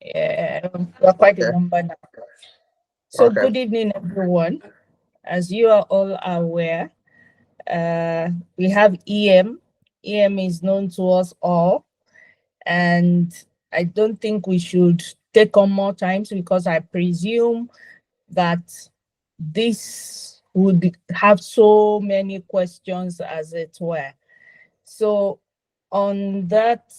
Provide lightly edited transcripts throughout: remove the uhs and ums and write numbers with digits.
We're quite a Okay. number now. So Okay. good evening, everyone. As you are all aware, we have EM. EM is known to us all, and I don't think we should take on more time because I presume that this would have so many questions as it were. So on that,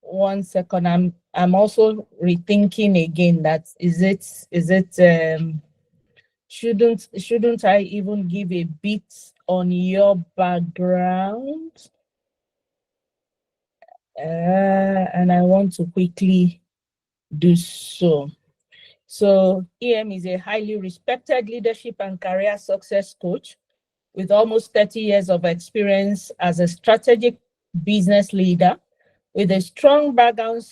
one second, I'm also rethinking again that shouldn't I even give a bit on your background? And I want to quickly do so. So EM is a highly respected leadership and career success coach with almost 30 years of experience as a strategic business leader with a strong background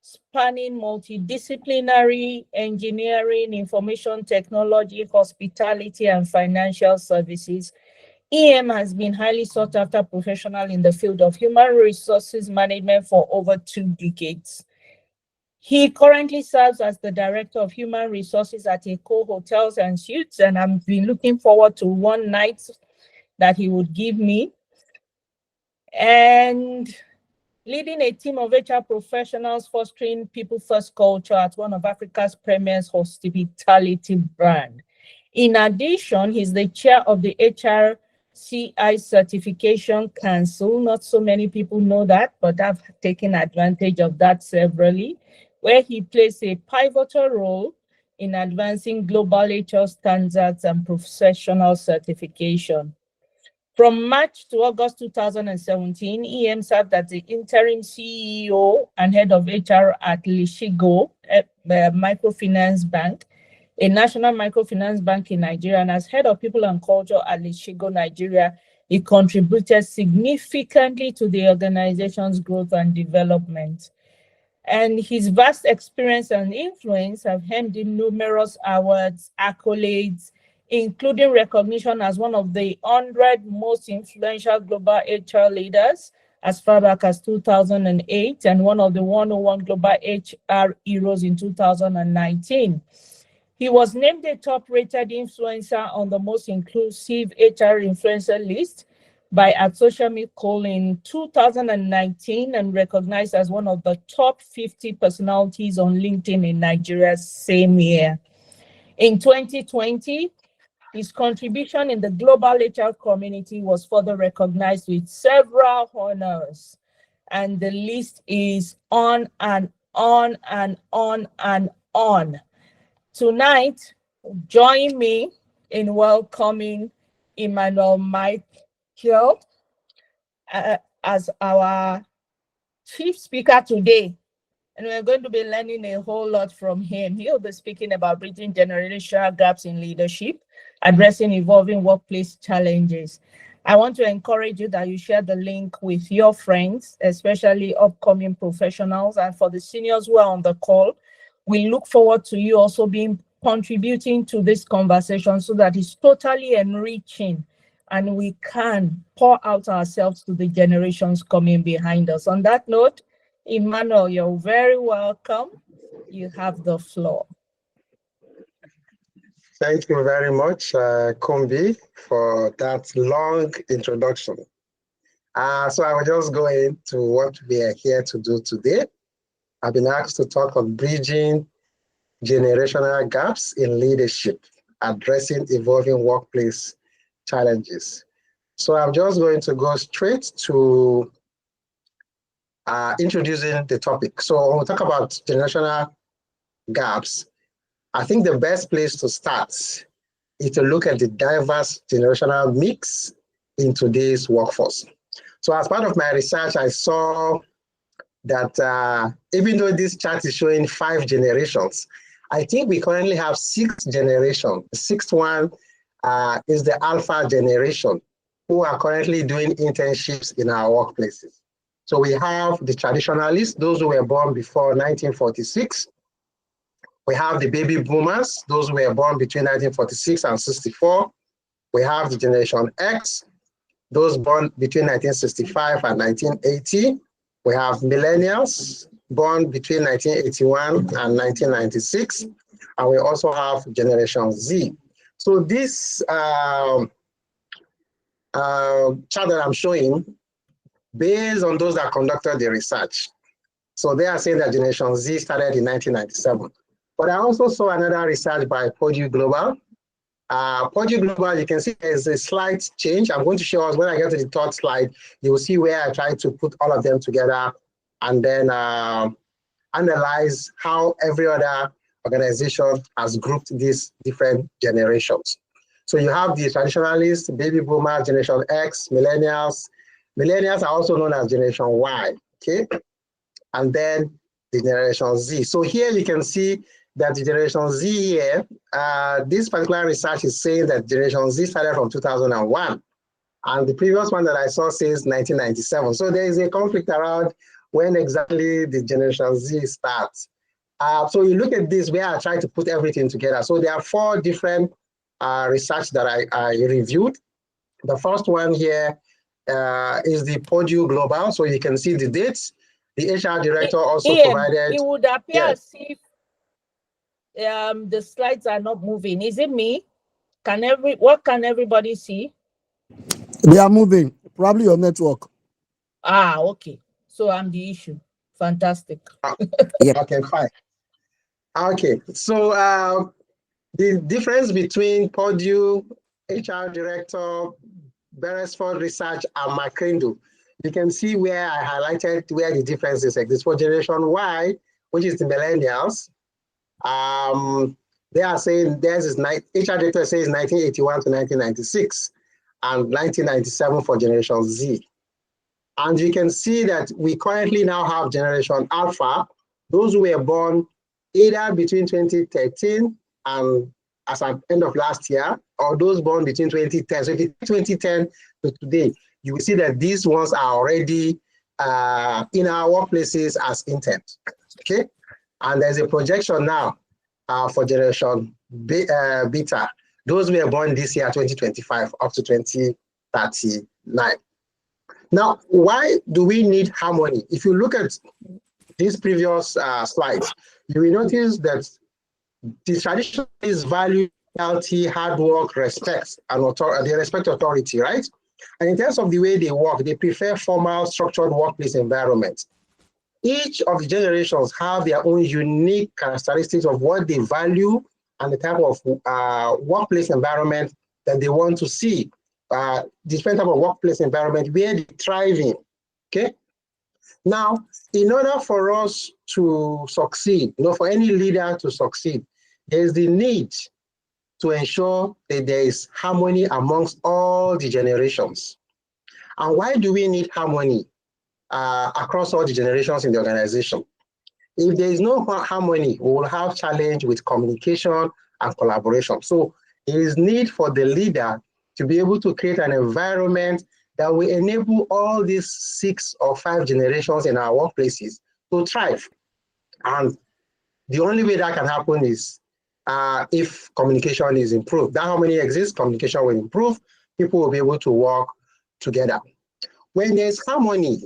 spanning multidisciplinary engineering, information technology, hospitality, and financial services. EM has been highly sought after professional in the field of human resources management for over 2 decades. He currently serves as the Director of Human Resources at Eco Hotels and Suites, and I've been looking forward to one night that he would give me. And leading a team of HR professionals fostering people-first culture at one of Africa's premier hospitality brand. In addition, he's the chair of the HRCI Certification Council. Not so many people know that, but I've taken advantage of that severally, where he plays a pivotal role in advancing global HR standards and professional certification. From March to August 2017, EM served as the interim CEO and head of HR at Lishigo Microfinance Bank, a national microfinance bank in Nigeria, and as head of people and culture at Lishigo Nigeria, he contributed significantly to the organization's growth and development. And his vast experience and influence have earned him numerous awards, accolades, including recognition as one of the 100 most influential global HR leaders as far back as 2008 and one of the 101 global HR heroes in 2019. He was named a top-rated influencer on the most inclusive HR influencer list by @socialmecol in 2019 and recognized as one of the top 50 personalities on LinkedIn in Nigeria same year. In 2020, his contribution in the global HR community was further recognized with several honors, and the list is on and on and on and on. Tonight, join me in welcoming Emmanuel Michael as our chief speaker today. And we're going to be learning a whole lot from him. He'll be speaking about bridging generational gaps in leadership, addressing evolving workplace challenges. I want to encourage you that you share the link with your friends, especially upcoming professionals. And for the seniors who are on the call, we look forward to you also contributing to this conversation so that it's totally enriching and we can pour out ourselves to the generations coming behind us. On that note, Emmanuel, you're very welcome. You have the floor. Thank you very much, Kombi, for that long introduction. So I will just go into what we are here to do today. I've been asked to talk on bridging generational gaps in leadership, addressing evolving workplace challenges. So I'm just going to go straight to introducing the topic. So when we talk about generational gaps, I think the best place to start is to look at the diverse generational mix in today's workforce. So as part of my research, I saw that even though this chart is showing 5 generations, I think we currently have 6 generations. The 6th one is the Alpha generation, who are currently doing internships in our workplaces. So we have the traditionalists, those who were born before 1946. We have the baby boomers, those who were born between 1946 and 64. We have the Generation X, those born between 1965 and 1980. We have millennials born between 1981 and 1996. And we also have Generation Z. So this chart that I'm showing, based on those that conducted the research. So they are saying that Generation Z started in 1997. But I also saw another research by Purdue Global. Purdue Global, you can see there's a slight change. I'm going to show us when I get to the third slide, you will see where I try to put all of them together and then analyze how every other organization has grouped these different generations. So you have the traditionalists, baby boomers, Generation X, millennials. Millennials are also known as Generation Y, okay? And then the Generation Z. So here you can see that the Generation Z here, this particular research is saying that Generation Z started from 2001. And the previous one that I saw says 1997. So there is a conflict around when exactly the Generation Z starts. So you look at this where I try to put everything together. So there are 4 different research that I reviewed. The first one here is the Purdue Global. So you can see the dates. The HR director also provided. It would appear as if the slides are not moving. Is it me? What can everybody see? They are moving. Probably your network. Okay. So I'm the issue. Fantastic. Yeah. Okay, fine. Okay. So the difference between Purdue, HR director, Beresford Research, and McCrindle, you can see where I highlighted where the differences exist. For Generation Y, which is the millennials, they are saying theirs is HR director says 1981 to 1996 and 1997 for Generation Z. And you can see that we currently now have Generation Alpha, those who were born either between 2013 and as at end of last year, or those born between 2010. So if it's 2010 to today, you will see that these ones are already in our workplaces as interns, okay? And there's a projection now for Generation Beta. Those who were born this year, 2025, up to 2039. Now, why do we need harmony? If you look at these previous slides, you will notice that the tradition is value, loyalty, hard work, respect, and they respect authority, right? And in terms of the way they work, they prefer formal, structured workplace environments. Each of the generations have their own unique characteristics of what they value and the type of workplace environment that they want to see. Different type of workplace environment where they thrive in, okay? Now, in order for us to succeed, for any leader to succeed, there's the need to ensure that there is harmony amongst all the generations. And why do we need harmony across all the generations in the organization? If there is no harmony, we will have challenge with communication and collaboration. So there is need for the leader to be able to create an environment that will enable all these 6 or 5 generations in our workplaces to thrive. And the only way that can happen is if communication is improved. That harmony exists, communication will improve, people will be able to work together. When there's harmony,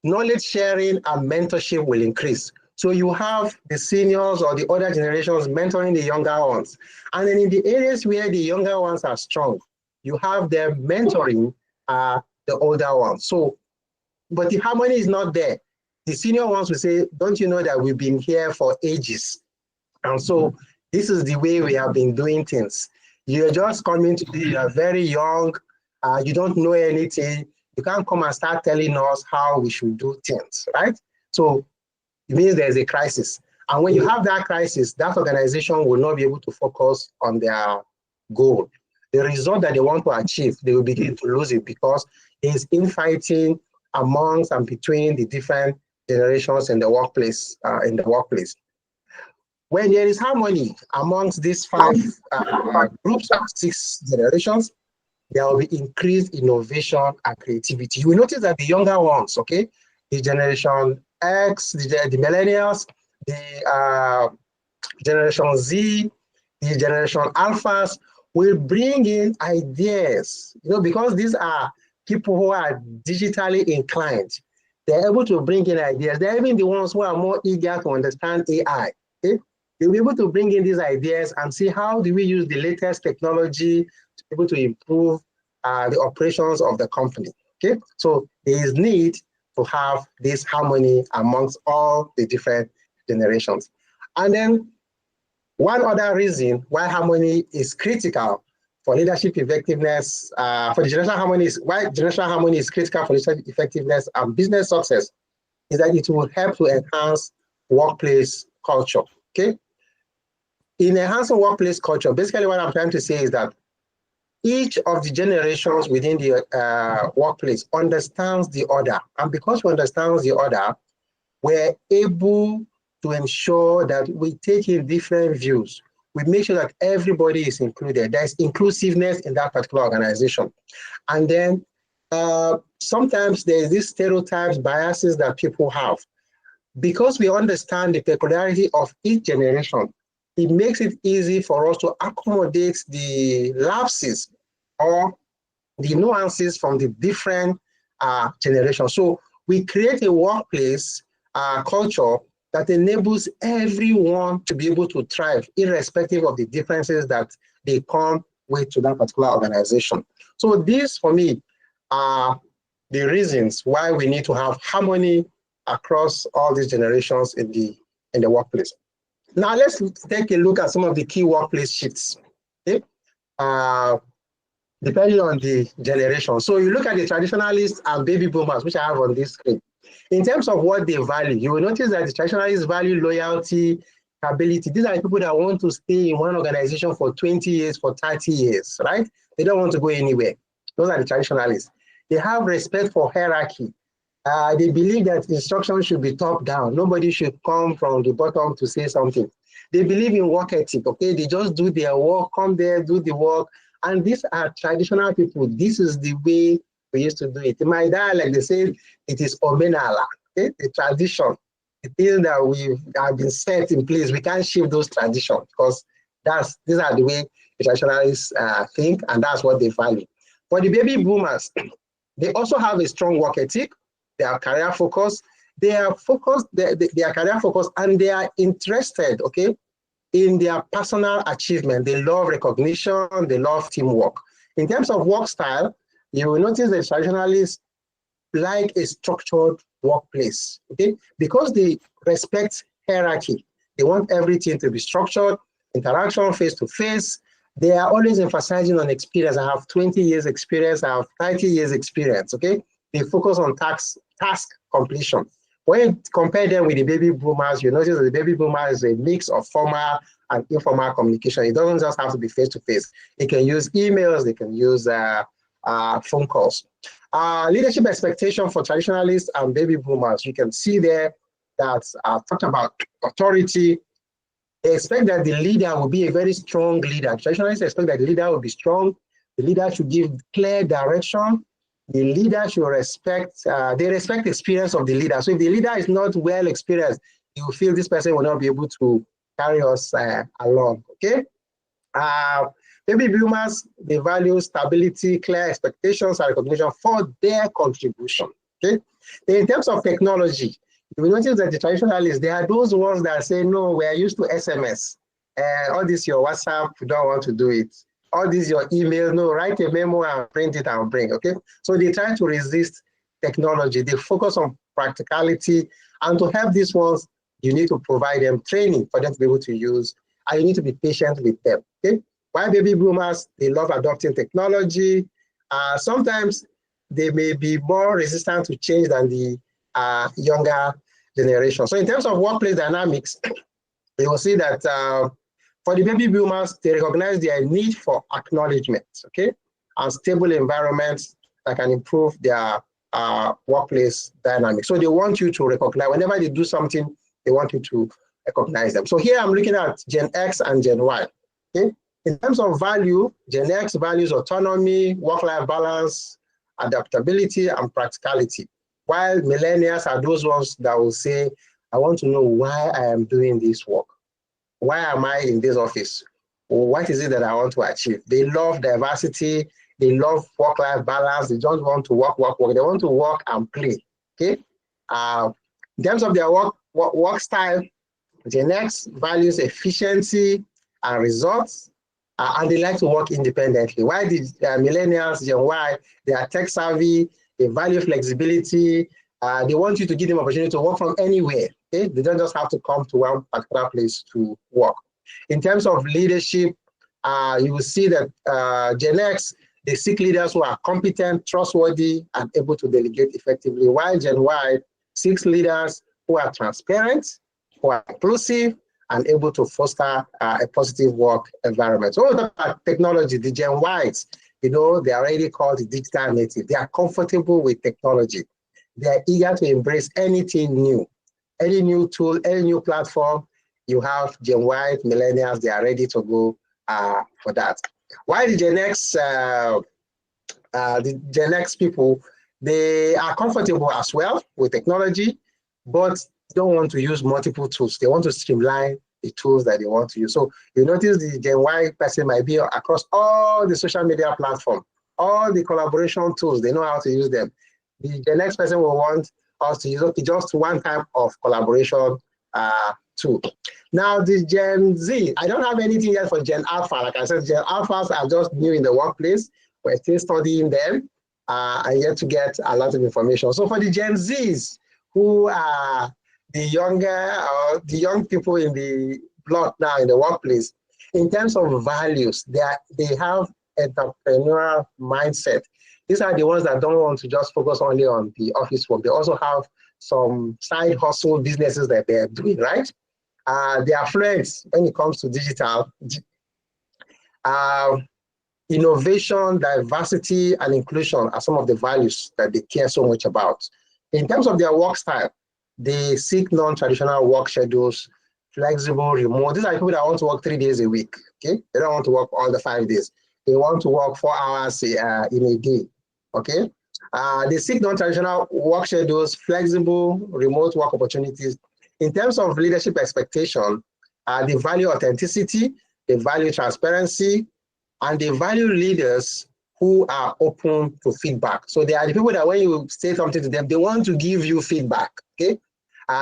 knowledge sharing and mentorship will increase. So you have the seniors or the other generations mentoring the younger ones. And then in the areas where the younger ones are strong, you have them mentoring the older ones. So, but the harmony is not there. The senior ones will say, don't you know that we've been here for ages? And so this is the way we have been doing things. You're just coming to you are very young, you don't know anything. You can't come and start telling us how we should do things, right? So it means there's a crisis. And when you have that crisis, that organization will not be able to focus on their goal. The result that they want to achieve, they will begin to lose it because there's infighting amongst and between the different generations in the workplace. When there is harmony amongst these 5 groups of 6 generations, there will be increased innovation and creativity. You will notice that the younger ones, okay, the Generation X, the millennials, the Generation Z, the Generation Alphas will bring in ideas, because these are people who are digitally inclined. They're able to bring in ideas. They're even the ones who are more eager to understand AI. Okay? They'll be able to bring in these ideas and see how do we use the latest technology to be able to improve the operations of the company. Okay, so there is need to have this harmony amongst all the different generations. And then one other reason why harmony is critical for leadership effectiveness, for the generational harmony is why generational harmony is critical for leadership effectiveness and business success is that it will help to enhance workplace culture. Okay, in enhancing workplace culture, basically what I'm trying to say is that each of the generations within the workplace understands the other. And because we understand the other, we're able to ensure that we take in different views. We make sure that everybody is included. There's inclusiveness in that particular organization. And then sometimes there's these stereotypes, biases that people have. Because we understand the peculiarity of each generation, it makes it easy for us to accommodate the lapses or the nuances from the different generations. So we create a workplace culture that enables everyone to be able to thrive, irrespective of the differences that they come with to that particular organization. So these, for me, are the reasons why we need to have harmony across all these generations in the workplace. Now let's take a look at some of the key workplace shifts. Okay? Depending on the generation. So you look at the traditionalists and baby boomers, which I have on this screen. In terms of what they value, you will notice that the traditionalists value loyalty, ability. These are people that want to stay in one organization for 20 years, for 30 years, right? They don't want to go anywhere. Those are the traditionalists. They have respect for hierarchy. They believe that instruction should be top down. Nobody should come from the bottom to say something. They believe in work ethic, okay? They just do their work, come there, do the work. And these are traditional people. This is the way we used to do it. In my dialect, they say it is omenala, okay? The tradition. The things that we have been set in place, we can't shift those traditions because these are the way the traditionalists think, and that's what they value. For the baby boomers, they also have a strong work ethic. They are career focused. They are focused. They are career focused, and they are interested, okay, in their personal achievement. They love recognition. They love teamwork. In terms of work style, you will notice that traditionalists like a structured workplace, okay, because they respect hierarchy. They want everything to be structured, interaction face to face. They are always emphasizing on experience. I have 20 years experience. I have 30 years experience, okay? They focus on task completion. When you compare them with the baby boomers, you notice that the baby boomer is a mix of formal and informal communication. It doesn't just have to be face-to-face. They can use emails, they can use phone calls. Leadership expectation for traditionalists and baby boomers, you can see there that talked about authority. They expect that the leader will be a very strong leader. Traditionalists expect that the leader will be strong. The leader should give clear direction. The leader should respect, they respect the experience of the leader. So if the leader is not well experienced, you feel this person will not be able to carry us along, okay? Baby boomers, they value stability, clear expectations, and recognition for their contribution, okay? Then in terms of technology, you will notice that the traditionalists, they are those ones that say, no, we are used to SMS. All this your WhatsApp, you don't want to do it. All this your email, no, write a memo and print it and bring, okay? So they try to resist technology. They focus on practicality. And to help these ones, you need to provide them training for them to be able to use, and you need to be patient with them, okay? While baby boomers, they love adopting technology. Sometimes they may be more resistant to change than the younger generation. So in terms of workplace dynamics, you will see that for the baby boomers, they recognize their need for acknowledgement, okay, and stable environments that can improve their workplace dynamics. So they want you to recognize, whenever they do something, they want you to recognize them. So here I'm looking at Gen X and Gen Y, okay? In terms of value, Gen X values autonomy, work-life balance, adaptability, and practicality. While millennials are those ones that will say, I want to know why I am doing this work. Why am I in this office? What is it that I want to achieve? They love diversity. They love work-life balance. They don't want to work. They want to work and play, okay? In terms of their work style, Gen X values efficiency and results, and they like to work independently. While the millennials, Gen Y, they are tech savvy, they value flexibility, they want you to give them opportunity to work from anywhere. Okay? They don't just have to come to one particular place to work. In terms of leadership, you will see that Gen X, they seek leaders who are competent, trustworthy, and able to delegate effectively, while Gen Y seeks leaders who are transparent, who are inclusive, and able to foster a positive work environment. So about technology, the Gen Ys, they are already called the digital native. They are comfortable with technology. They are eager to embrace anything new, any new tool, any new platform. You have Gen Y, millennials, they are ready to go for that. While the Gen X people, they are comfortable as well with technology, but don't want to use multiple tools. They want to streamline the tools that they want to use. So you notice the Gen Y person might be across all the social media platforms, all the collaboration tools, they know how to use them. The Gen X person will want us to use just one type of collaboration tool. Now the Gen Z, I don't have anything yet for Gen Alpha. Like I said, Gen Alphas are just new in the workplace. We're still studying them and yet to get a lot of information. So for the Gen Zs, who are the younger or the young people in the block now in the workplace, in terms of values, they have entrepreneurial mindset. These are the ones that don't want to just focus only on the office work. They also have some side hustle businesses that they're doing, right? They are friends when it comes to digital. Innovation, diversity, and inclusion are some of the values that they care so much about. In terms of their work style, they seek non-traditional work schedules, flexible, remote. These are people that want to work 3 days a week, okay? They don't want to work all the 5 days. They want to work 4 hours in a day, okay? They seek non-traditional work schedules, flexible, remote work opportunities. In terms of leadership expectation, they value authenticity, they value transparency, and they value leaders who are open to feedback. So they are the people that when you say something to them, they want to give you feedback, okay?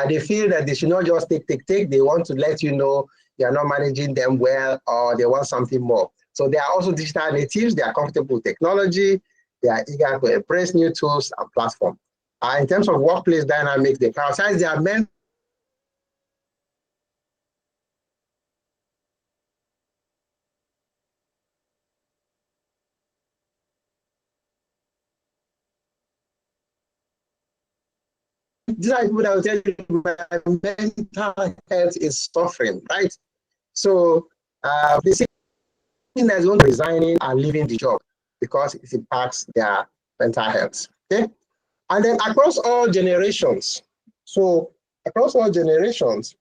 They feel that they should not just take. They want to let you know you are not managing them well or they want something more. So they are also digital natives. They are comfortable with technology. They are eager to embrace new tools and platforms. In terms of workplace dynamics, they prioritize their men. These are people that will tell you my mental health is suffering, right? So they say there's one resigning and leaving the job because it impacts their mental health. Okay, and then across all generations. So across all generations,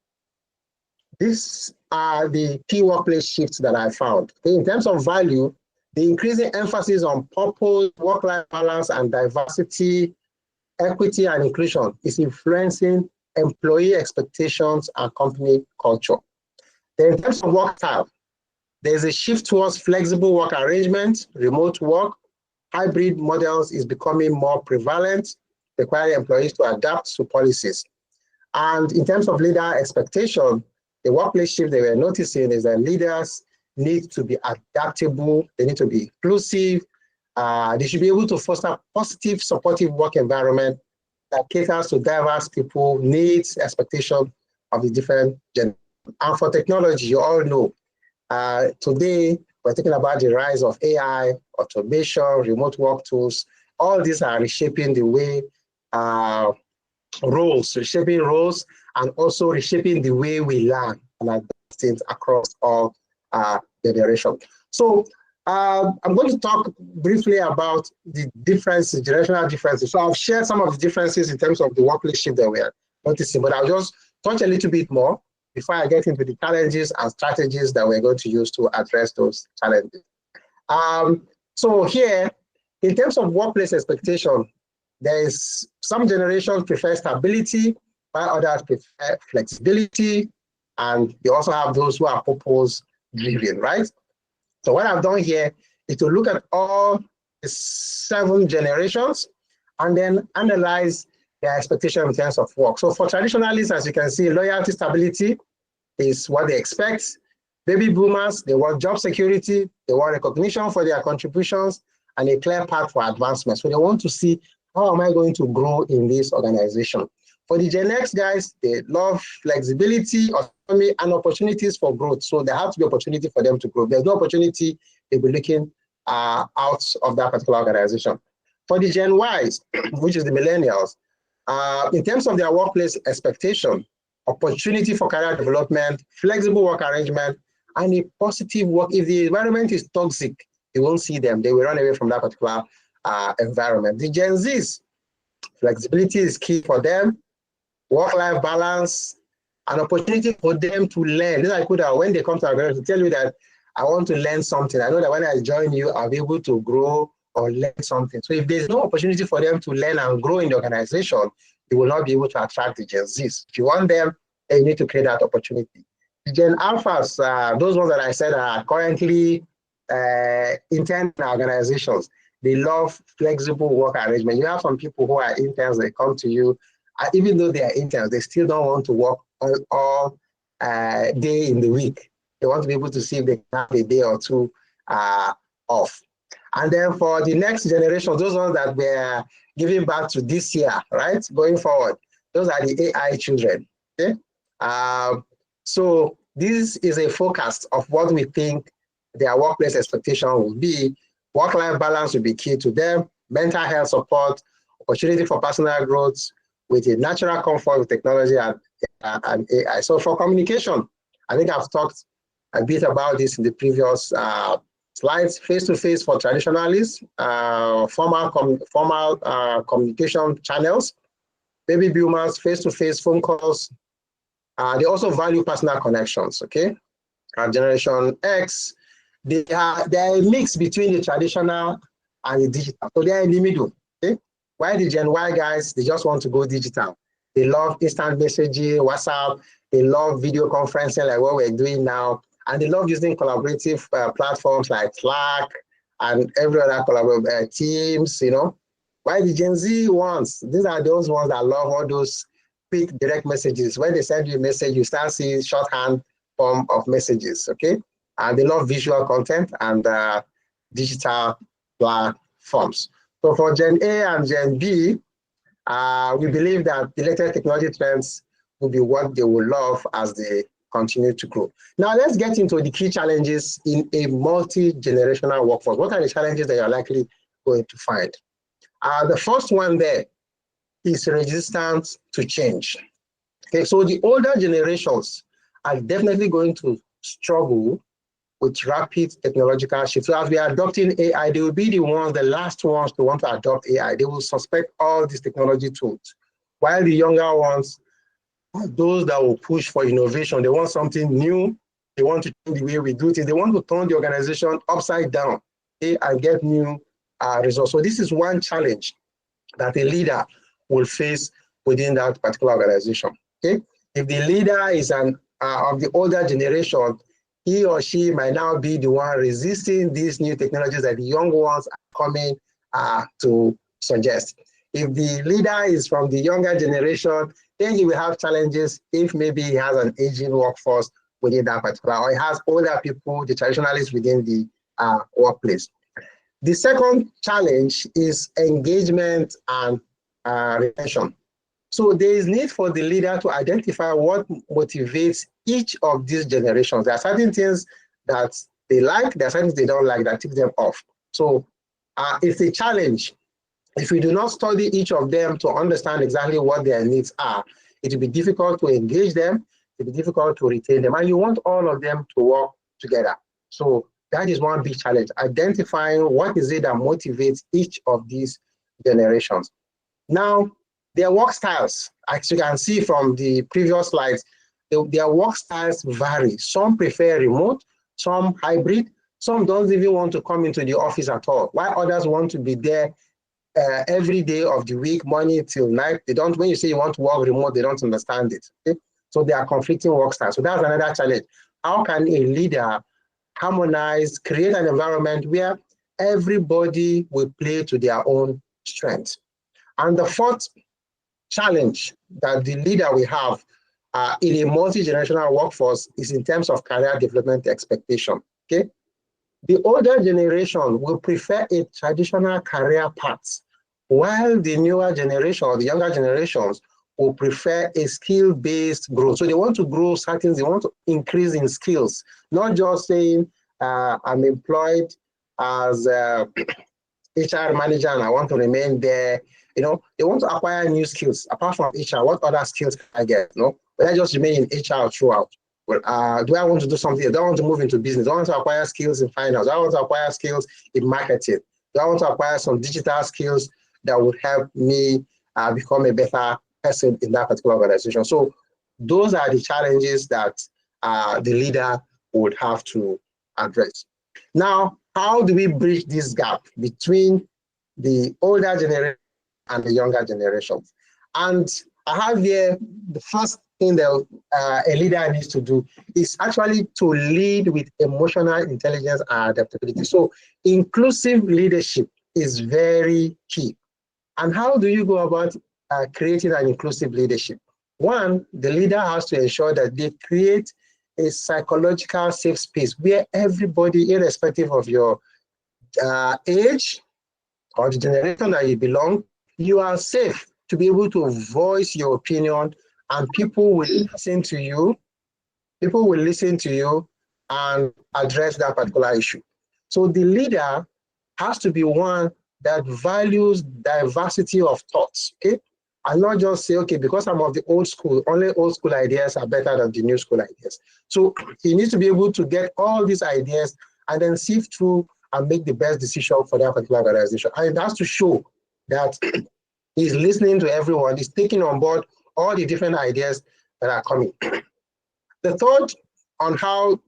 these are the key workplace shifts that I found. Okay? In terms of value, the increasing emphasis on purpose, work-life balance, and diversity, equity, and inclusion is influencing employee expectations and company culture. Then in terms of work style, there's a shift towards flexible work arrangements, remote work, hybrid models is becoming more prevalent, requiring employees to adapt to policies. And in terms of leader expectation, the workplace shift they were noticing is that leaders need to be adaptable, they need to be inclusive, they should be able to foster positive, supportive work environment that caters to diverse people, needs, expectations of the different generations. And for technology, you all know, today we're talking about the rise of AI, automation, remote work tools. All these are reshaping the way reshaping roles, and also reshaping the way we learn and adapt things across all generations. So I'm going to talk briefly about the differences, generational differences. So I've shared some of the differences in terms of the workplace shift that we're noticing, but I'll just touch a little bit more before I get into the challenges and strategies that we're going to use to address those challenges. So here, in terms of workplace expectation, there is some generations prefer stability, while others prefer flexibility, and you also have those who are purpose-driven, right? So what I've done here is to look at all the 7 generations and then analyze their expectation in terms of work. So for traditionalists, as you can see, loyalty, stability is what they expect. Baby boomers, they want job security, they want recognition for their contributions, and a clear path for advancement. So they want to see, how am I going to grow in this organization? For the Gen X guys, they love flexibility, autonomy, and opportunities for growth. So there has to be opportunity for them to grow. If there's no opportunity, they'll be looking out of that particular organization. For the Gen Ys, which is the millennials, in terms of their workplace expectation, opportunity for career development, flexible work arrangement, and a positive work. If the environment is toxic, they won't see them. They will run away from that particular environment. The Gen Zs, flexibility is key for them, work-life balance, an opportunity for them to learn. This I could have, when they come to our parents to tell you that I want to learn something. I know that when I join you, I'll be able to grow or learn something. So if there's no opportunity for them to learn and grow in the organization, you will not be able to attract the Gen Zs. If you want them, then you need to create that opportunity. The Gen Alphas, those ones that I said are currently intern organizations. They love flexible work arrangement. You have some people who are interns, they come to you, even though they are interns, they still don't want to work all day in the week. They want to be able to see if they can have a day or two off. And then for the next generation, those ones that we're giving back to this year, right, going forward, those are the AI children, okay? So this is a forecast of what we think their workplace expectation will be. Work-life balance will be key to them, mental health support, opportunity for personal growth with a natural comfort with technology and AI. So for communication, I think I've talked a bit about this in the previous slides. Face-to-face for traditionalists, formal communication channels, baby boomers, face-to-face phone calls. They also value personal connections, okay? Generation X, they are a mix between the traditional and the digital. So they're in the middle, okay? While the Gen Y guys, they just want to go digital. They love instant messaging, WhatsApp. They love video conferencing like what we're doing now. And they love using collaborative platforms like Slack and every other collaborative Teams, you know. While the Gen Z ones, these are those ones that love all those quick direct messages. When they send you a message, you start seeing shorthand form of messages, okay? And they love visual content and digital platforms. So for Gen A and Gen B, we believe that the latest technology trends will be what they will love as they continue to grow. Now let's get into the key challenges in a multi-generational workforce. What are the challenges that you're likely going to find? The first one there is resistance to change. Okay, so the older generations are definitely going to struggle with rapid technological shifts. So as we are adopting AI, they will be the last ones to want to adopt AI. They will suspect all these technology tools. While the younger ones are those that will push for innovation. They want something new. They want to change the way we do things. They want to turn the organization upside down, okay, and get new results. So this is one challenge that a leader will face within that particular organization. Okay, if the leader is of the older generation, he or she might now be the one resisting these new technologies that the young ones are coming to suggest. If the leader is from the younger generation, then he will have challenges if maybe he has an aging workforce within that particular, or he has older people, the traditionalists within the workplace. The second challenge is engagement and retention. So there is need for the leader to identify what motivates each of these generations. There are certain things that they like, there are certain things they don't like that tick them off. So it's a challenge. If we do not study each of them to understand exactly what their needs are, it will be difficult to engage them, it will be difficult to retain them, and you want all of them to work together. So that is one big challenge, identifying what is it that motivates each of these generations. Now, their work styles, as you can see from the previous slides, their work styles vary. Some prefer remote, some hybrid, some don't even want to come into the office at all, while others want to be there every day of the week, morning till night. They don't, when you say you want to work remote, they don't understand it. Okay? So they are conflicting work styles. So that's another challenge. How can a leader harmonize, create an environment where everybody will play to their own strengths? And the fourth challenge that the leader will have in a multi-generational workforce is in terms of career development expectation. Okay, the older generation will prefer a traditional career path, while the newer generation or the younger generations will prefer a skill-based growth. So they want to grow certain, they want to increase in skills, not just saying I'm employed as HR manager and I want to remain there. You know, they want to acquire new skills. Apart from HR, what other skills can I get? You know, will I just remain in HR throughout? Well, do I want to do something? Do I want to move into business? Do I want to acquire skills in finance? Do I want to acquire skills in marketing? Do I want to acquire some digital skills that would help me become a better person in that particular organization? So those are the challenges that the leader would have to address. Now, how do we bridge this gap between the older generation and the younger generations? And I have here the first thing that a leader needs to do is actually to lead with emotional intelligence and adaptability. So inclusive leadership is very key. And how do you go about creating an inclusive leadership? One, the leader has to ensure that they create a psychological safe space where everybody, irrespective of your age or the generation that you belong, you are safe to be able to voice your opinion, and people will listen to you. People will listen to you and address that particular issue. So the leader has to be one that values diversity of thoughts, okay? And not just say, okay, because I'm of the old school, only old school ideas are better than the new school ideas. So he needs to be able to get all these ideas and then sift through and make the best decision for that particular organization. And it has to show that he's listening to everyone, he's taking on board all the different ideas that are coming. The third on how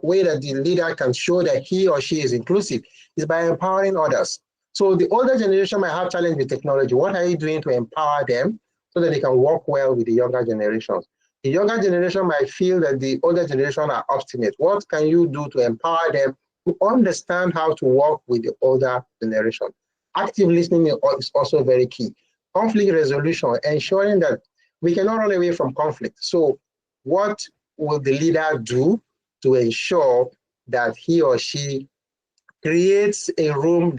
way that the leader can show that he or she is inclusive is by empowering others. So the older generation might have challenge with technology. What are you doing to empower them so that they can work well with the younger generations? The younger generation might feel that the older generation are obstinate. What can you do to empower them to understand how to work with the older generation? Active listening is also very key. Conflict resolution, ensuring that we cannot run away from conflict. So what will the leader do to ensure that he or she creates a room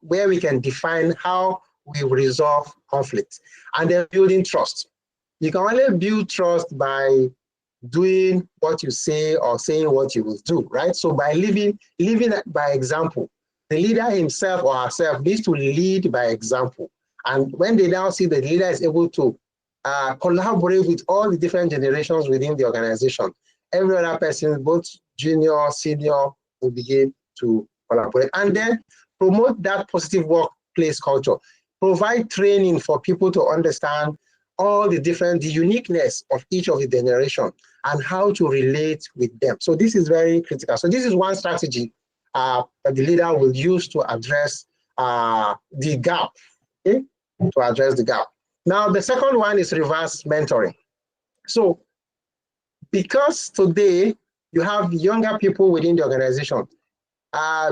where we can define how we resolve conflict, and then building trust. You can only build trust by doing what you say or saying what you will do, right? So by living by example, the leader himself or herself needs to lead by example. And when they now see the leader is able to collaborate with all the different generations within the organization, every other person, both junior, senior, will begin to collaborate. And then promote that positive workplace culture. Provide training for people to understand all the uniqueness of each of the generation and how to relate with them. So this is very critical. So this is one strategy that the leader will use to address the gap, okay? To address the gap. Now, the second one is reverse mentoring. So because today you have younger people within the organization,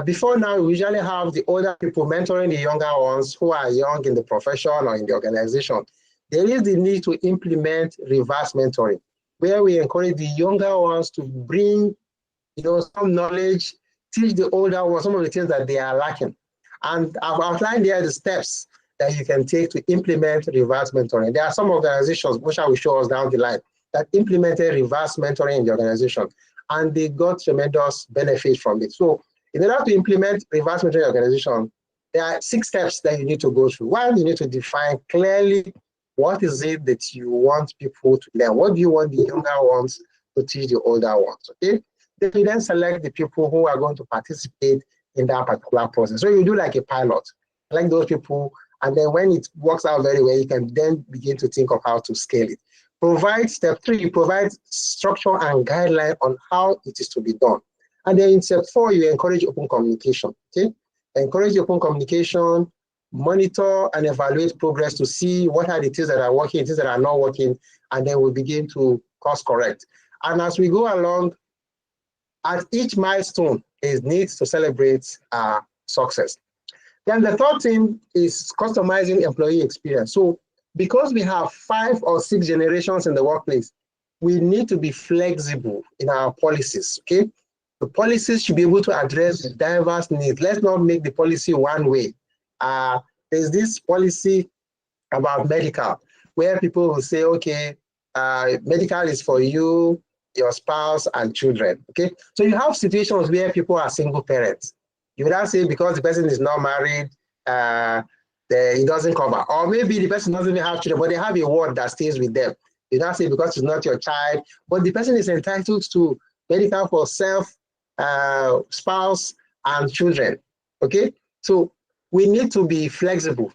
before now, we usually have the older people mentoring the younger ones who are young in the profession or in the organization. There is the need to implement reverse mentoring, where we encourage the younger ones to bring, some knowledge, teach the older ones some of the things that they are lacking. And I've outlined there the steps that you can take to implement reverse mentoring. There are some organizations, which I will show us down the line, that implemented reverse mentoring in the organization, and they got tremendous benefit from it. So in order to implement reverse mentoring organization, there are 6 steps that you need to go through. One, you need to define clearly what is it that you want people to learn. What do you want the younger ones to teach the older ones, okay? Then you then select the people who are going to participate in that particular process. So you do like a pilot, select those people, and then when it works out very well, you can then begin to think of how to scale it. Provide step 3, provide structure and guideline on how it is to be done. And then in step 4, you encourage open communication, okay? Encourage open communication, monitor and evaluate progress to see what are the things that are working, things that are not working, and then we begin to course correct. And as we go along, at each milestone, it needs to celebrate success. Then the third thing is customizing employee experience. So because we have 5 or 6 generations in the workplace, we need to be flexible in our policies, okay? The policies should be able to address the diverse needs. Let's not make the policy one way. There's this policy about medical, where people will say, okay, medical is for you, your spouse, and children, okay? So you have situations where people are single parents. You would not say because the person is not married, it doesn't cover. Or maybe the person doesn't even have children, but they have a ward that stays with them. You don't say because it's not your child, but the person is entitled to medical for self, spouse, and children, okay? So we need to be flexible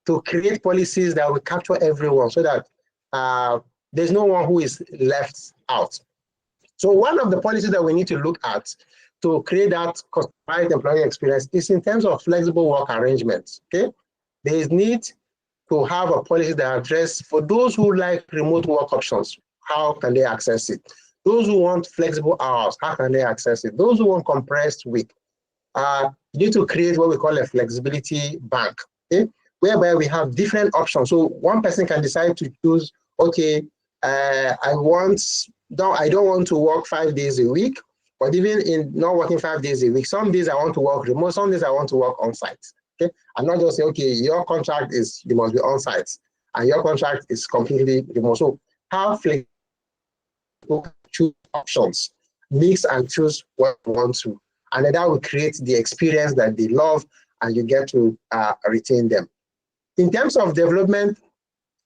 to create policies that will capture everyone so that there's no one who is left out. So one of the policies that we need to look at to create that customized employee experience is in terms of flexible work arrangements, okay? There is need to have a policy that addresses for those who like remote work options, how can they access it? Those who want flexible hours, how can they access it? Those who want compressed week, you need to create what we call a flexibility bank, okay? Whereby we have different options. So one person can decide to choose, okay, I don't want to work 5 days a week, but even in not working 5 days a week, some days I want to work remote, some days I want to work on site. Okay, I'm not just say, okay, your contract is you must be on site, and your contract is completely remote. So how flexible, choose options, mix and choose what you want to, and then that will create the experience that they love, and you get to retain them. In terms of development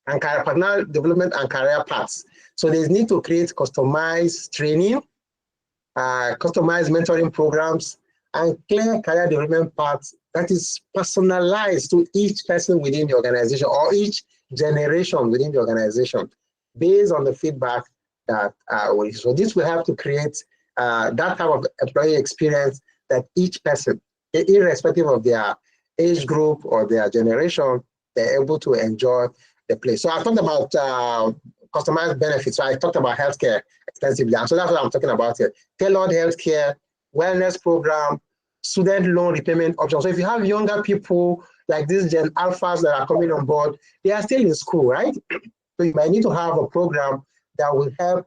and personal development and career paths, so there's need to create customized training, customized mentoring programs, and clear career development paths that is personalized to each person within the organization or each generation within the organization based on the feedback that so this will have to create that type of employee experience that each person, irrespective of their age group or their generation, they're able to enjoy the place. So I talked about customized benefits. So I talked about healthcare extensively. And so that's what I'm talking about here. Tailored healthcare, wellness program, student loan repayment options. So if you have younger people like these Gen Alphas that are coming on board, they are still in school, right? So you might need to have a program that will help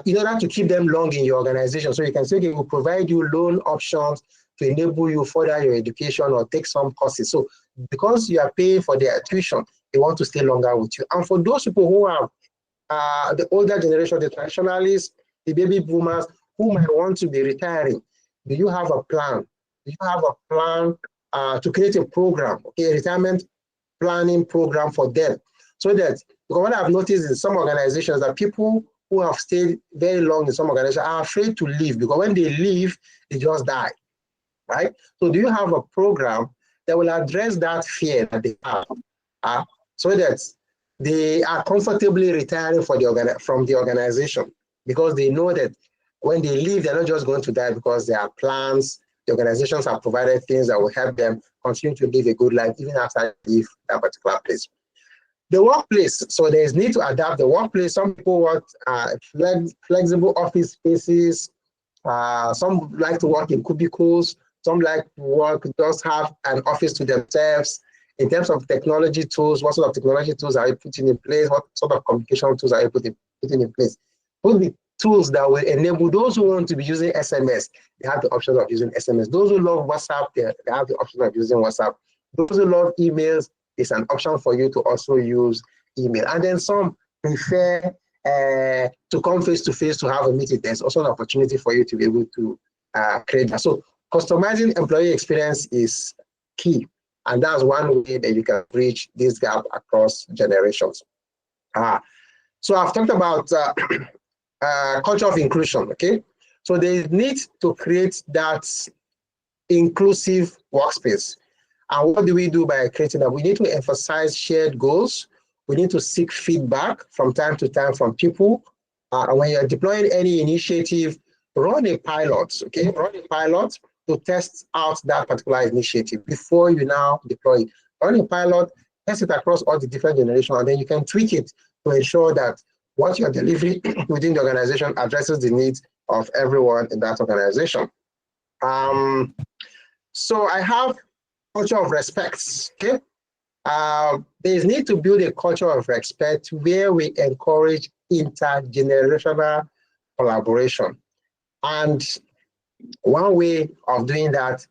in order to keep them long in your organization. So you can say, okay, we'll provide you loan options to enable you further your education or take some courses. So because you are paying for their tuition, they want to stay longer with you. And for those people who have the older generation, the traditionalists, the baby boomers who might want to be retiring, do you have a plan? Do you have a plan to create a program, okay, a retirement planning program for them? So that, because what I've noticed in some organizations that people who have stayed very long in some organizations are afraid to leave because when they leave, they just die, right? So do you have a program that will address that fear that they have so that they are comfortably retiring from the organization because they know that when they leave, they're not just going to die because there are plans. The organizations have provided things that will help them continue to live a good life even after they leave that particular place. The workplace, so there's need to adapt the workplace. Some people want flexible office spaces. Some like to work in cubicles. Some like to work, just have an office to themselves. In terms of technology tools, what sort of technology tools are you putting in place? What sort of communication tools are you putting in place? What the tools that will enable those who want to be using SMS, they have the option of using SMS. Those who love WhatsApp, they have the option of using WhatsApp. Those who love emails, it's an option for you to also use email. And then some prefer to come face-to-face to have a meeting. There's also an opportunity for you to be able to create that. So customizing employee experience is key. And that's one way that you can bridge this gap across generations. So I've talked about culture of inclusion, okay? So they need to create that inclusive workspace. And what do we do by creating that? We need to emphasize shared goals. We need to seek feedback from time to time from people. And when you're deploying any initiative, run a pilot, okay? Run a pilot to test out that particular initiative before you now deploy it. Run a pilot, test it across all the different generations, and then you can tweak it to ensure that what you're delivering within the organization addresses the needs of everyone in that organization. So I have culture of respect, okay? There need to build a culture of respect where we encourage intergenerational collaboration. And one way of doing that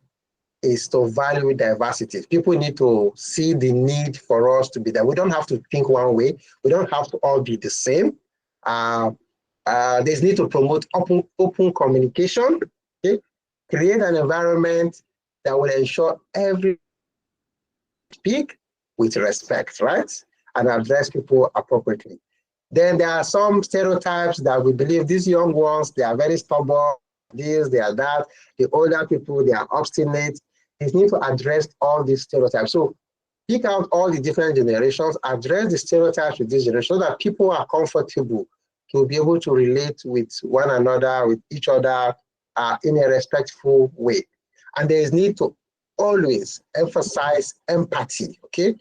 is to value diversity. People need to see the need for us to be there. We don't have to think one way. We don't have to all be the same. There's need to promote open communication, okay? Create an environment that will ensure every speak with respect, right? And address people appropriately. Then there are some stereotypes that we believe these young ones, they are very stubborn, this, they are that. The older people, they are obstinate. They need to address all these stereotypes. So pick out all the different generations, address the stereotypes with this generation so that people are comfortable to be able to relate with one another, with each other in a respectful way. And there is need to always emphasize empathy, okay?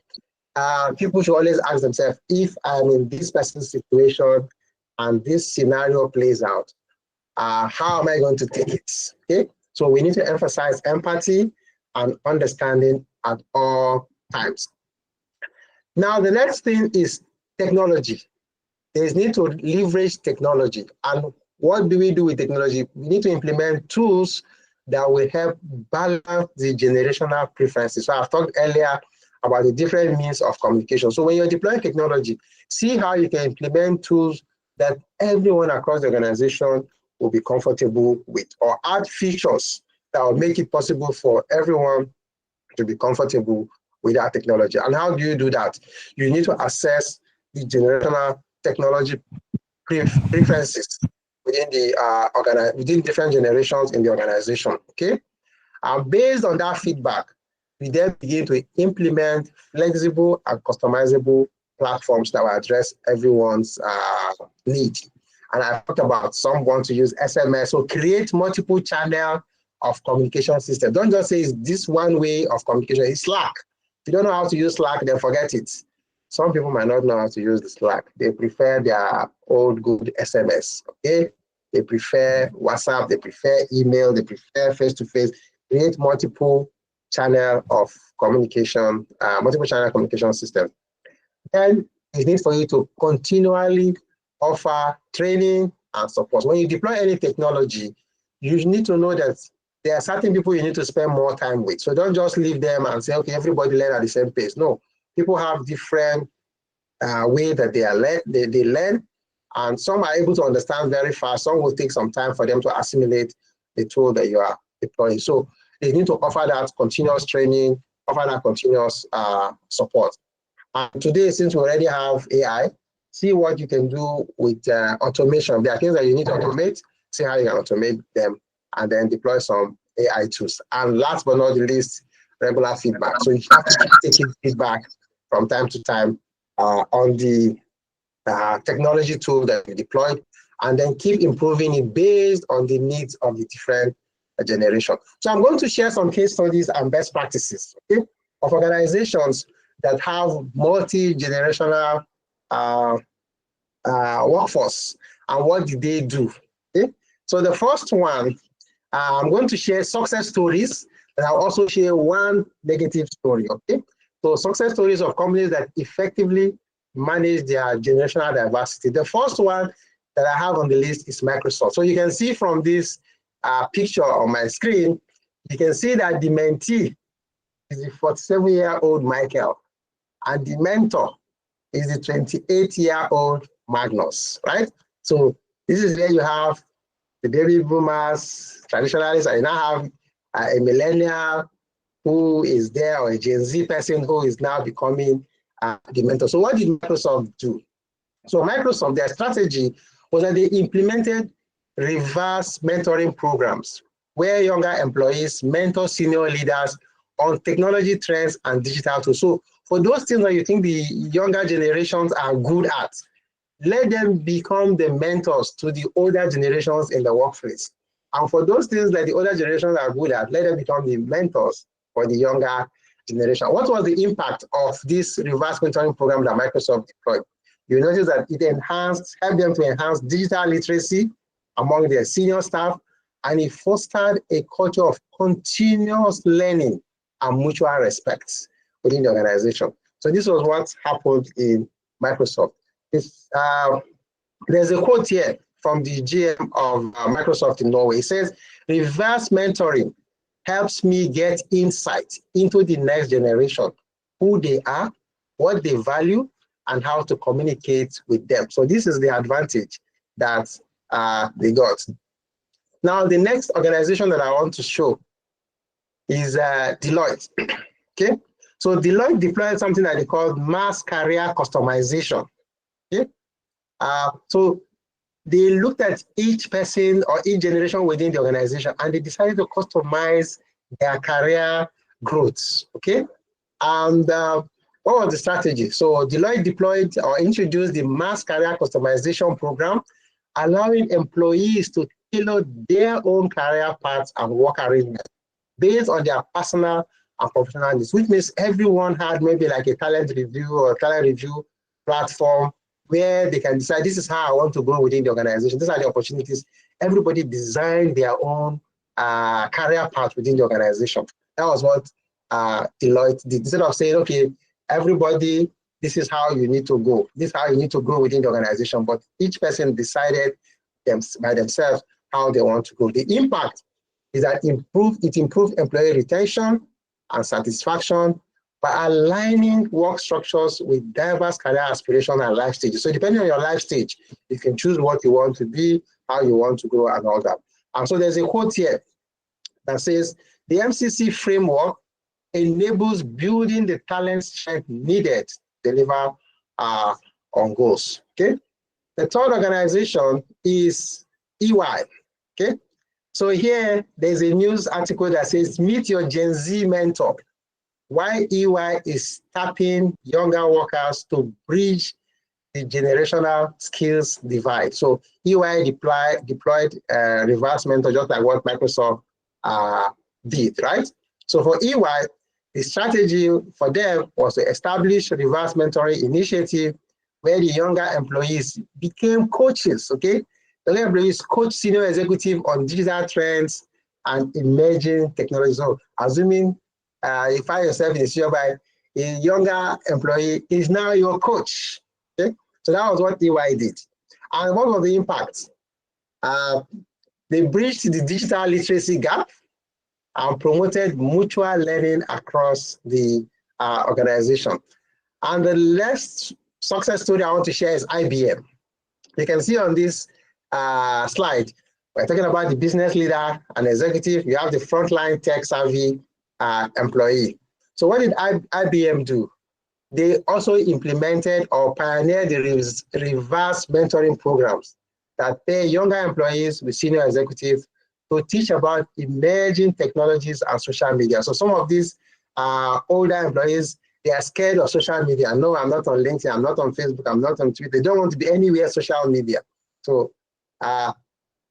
People should always ask themselves, if I'm in this person's situation and this scenario plays out, how am I going to take it, okay? So we need to emphasize empathy and understanding at all times. Now, the next thing is technology. There is need to leverage technology. And what do we do with technology? We need to implement tools that will help balance the generational preferences. So I've talked earlier about the different means of communication. So when you're deploying technology, see how you can implement tools that everyone across the organization will be comfortable with, or add features that will make it possible for everyone to be comfortable with that technology. And how do you do that? You need to assess the generational technology preferences within different generations in the organization, okay? And based on that feedback, we then begin to implement flexible and customizable platforms that will address everyone's need. And I talked about some want to use SMS, so create multiple channel of communication system. Don't just say it's this one way of communication, it's Slack. If you don't know how to use Slack, then forget it. Some people might not know how to use the Slack. They prefer their old good SMS, okay? They prefer WhatsApp, they prefer email, they prefer face-to-face. Create multiple channel of communication, multiple channel communication system. Then it needs for you to continually offer training and support. When you deploy any technology, you need to know that there are certain people you need to spend more time with. So don't just leave them and say, okay, everybody learn at the same pace. No, people have different way that they learn, and some are able to understand very fast. Some will take some time for them to assimilate the tool that you are deploying. So they need to offer that continuous training, offer that continuous support. And today, since we already have AI, see what you can do with automation. There are things that you need to automate, see how you can automate them, and then deploy some AI tools. And last but not the least, regular feedback. So you have to keep taking feedback from time to time on the technology tool that you deployed, and then keep improving it based on the needs of the different generation. So I'm going to share some case studies and best practices, okay, of organizations that have multi-generational workforce, and what did they do, okay? So the first one, I'm going to share success stories, and I'll also share one negative story, okay? So success stories of companies that effectively manage their generational diversity. The first one that I have on the list is Microsoft. So you can see from this picture on my screen, you can see that the mentee is the 47-year-old Michael, and the mentor is the 28-year-old Magnus, right? So this is where you have the baby boomers, traditionalists, and you now have a millennial who is there, or a Gen Z person who is now becoming the mentor. So what did Microsoft do? So Microsoft, their strategy was that they implemented reverse mentoring programs where younger employees mentor senior leaders on technology trends and digital tools. So for those things that you think the younger generations are good at, let them become the mentors to the older generations in the workplace. And for those things that the older generations are good at, let them become the mentors for the younger generation. What was the impact of this reverse mentoring program that Microsoft deployed? You notice that it helped them to enhance digital literacy among their senior staff, and it fostered a culture of continuous learning and mutual respect within the organization. So this was what happened in Microsoft. There's a quote here from the GM of Microsoft in Norway. It says, reverse mentoring helps me get insight into the next generation, who they are, what they value, and how to communicate with them. So this is the advantage that they got. Now, the next organization that I want to show is Deloitte. Okay, so Deloitte deployed something that they called mass career customization. Okay, so they looked at each person or each generation within the organization, and they decided to customize their career growth. Okay, and what was the strategy? So Deloitte deployed or introduced the mass career customization program, allowing employees to tailor their own career paths and work arrangements based on their personal and professional needs, which means everyone had maybe like a talent review or talent review platform where they can decide, this is how I want to grow within the organization. These are the opportunities. Everybody designed their own career path within the organization. That was what Deloitte did. Instead of saying, okay, everybody, this is how you need to go. This is how you need to grow within the organization. But each person decided by themselves how they want to grow. The impact is that it improved employee retention and satisfaction by aligning work structures with diverse career aspirations and life stages. So depending on your life stage, you can choose what you want to be, how you want to grow, and all that. And so there's a quote here that says, the MCC framework enables building the talent strength needed to deliver on goals. Okay. The third organization is EY. Okay. So here there's a news article that says, meet your Gen Z mentor. Why EY is tapping younger workers to bridge the generational skills divide. So EY deployed reverse mentor, just like what Microsoft did, right? So for EY, the strategy for them was to establish a reverse mentoring initiative where the younger employees became coaches, okay? The younger employees coach senior executive on digital trends and emerging technologies. So assuming you find yourself in a situation by a younger employee is now your coach, okay? So that was what EY did. And what was the impact? They bridged the digital literacy gap and promoted mutual learning across the organization. And the last success story I want to share is IBM. You can see on this slide, we're talking about the business leader and executive. You have the frontline tech-savvy employee. So what did IBM do? They also implemented or pioneered the reverse mentoring programs that pair younger employees with senior executives to teach about emerging technologies and social media. So some of these older employees, they are scared of social media. No, I'm not on LinkedIn, I'm not on Facebook, I'm not on Twitter. They don't want to be anywhere social media. So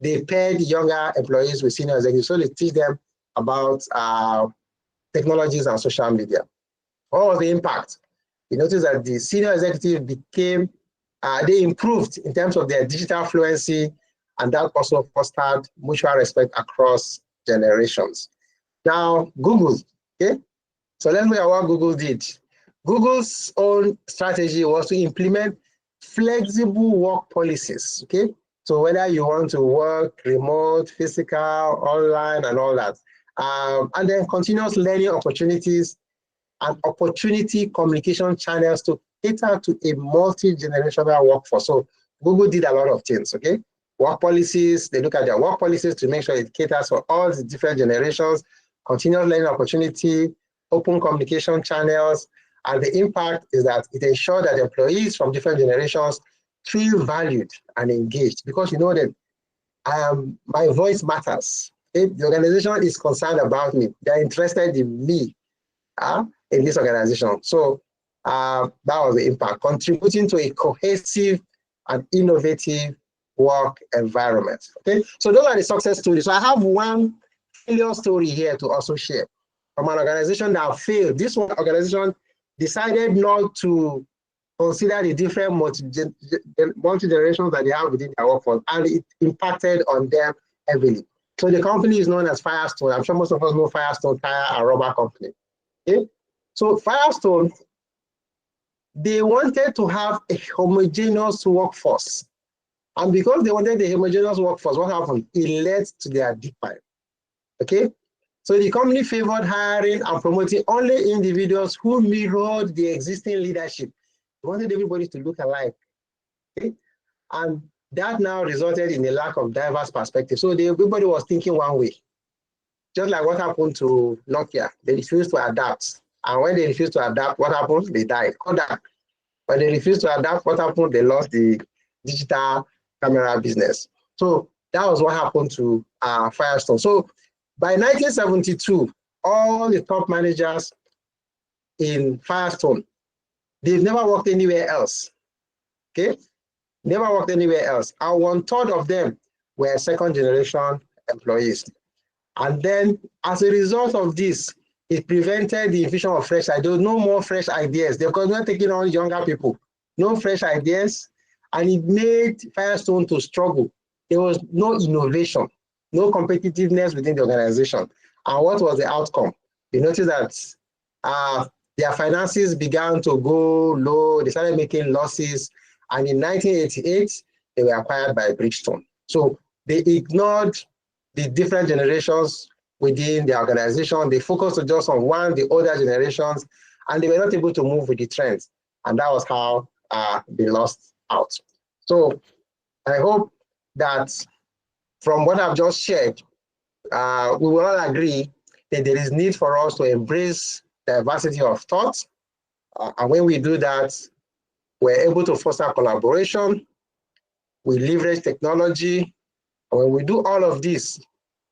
they paired younger employees with senior executives, so they teach them about technologies and social media. What was the impact? You notice that the senior executive became, they improved in terms of their digital fluency, and that also fostered mutual respect across generations. Now, Google, okay? So let's look at what Google did. Google's own strategy was to implement flexible work policies, okay? So whether you want to work remote, physical, online, and all that. And then continuous learning opportunities and opportunity communication channels to cater to a multi-generational workforce. So Google did a lot of things, okay? Work policies, they look at their work policies to make sure it caters for all the different generations, continuous learning opportunity, open communication channels, and the impact is that it ensures that employees from different generations feel valued and engaged, because you know that my voice matters. If the organization is concerned about me, they're interested in me in this organization. So that was the impact, contributing to a cohesive and innovative work environment. Okay, so those are the success stories. So I have one failure story here to also share from an organization that failed. This one organization decided not to consider the different multi-generations that they have within their workforce, and it impacted on them heavily. So the company is known as Firestone. I'm sure most of us know Firestone Tire and Rubber Company. Okay? So Firestone they wanted to have a homogeneous workforce. And because they wanted a homogeneous workforce, what happened? It led to their decline. Okay? So the company favored hiring and promoting only individuals who mirrored the existing leadership. They wanted everybody to look alike. Okay? And that now resulted in a lack of diverse perspective. So everybody was thinking one way. Just like what happened to Nokia. They refused to adapt. And when they refused to adapt, what happened? They died. Kodak. When they refused to adapt, what happened? They lost the digital camera business. So that was what happened to Firestone. So by 1972, all the top managers in Firestone, they've never worked anywhere else. Okay? Never worked anywhere else. And 1/3 of them were second generation employees. And then as a result of this, it prevented the infusion of fresh ideas. There was no more fresh ideas. They were not taking on younger people. No fresh ideas. And it made Firestone to struggle. There was no innovation, no competitiveness within the organization. And what was the outcome? You notice that their finances began to go low. They started making losses. And in 1988, they were acquired by Bridgestone. So they ignored the different generations within the organization. They focused just on the older generations, and they were not able to move with the trends. And that was how they lost out. So I hope that from what I've just shared, we will all agree that there is need for us to embrace diversity of thought. And when we do that, we're able to foster collaboration, we leverage technology. And when we do all of this,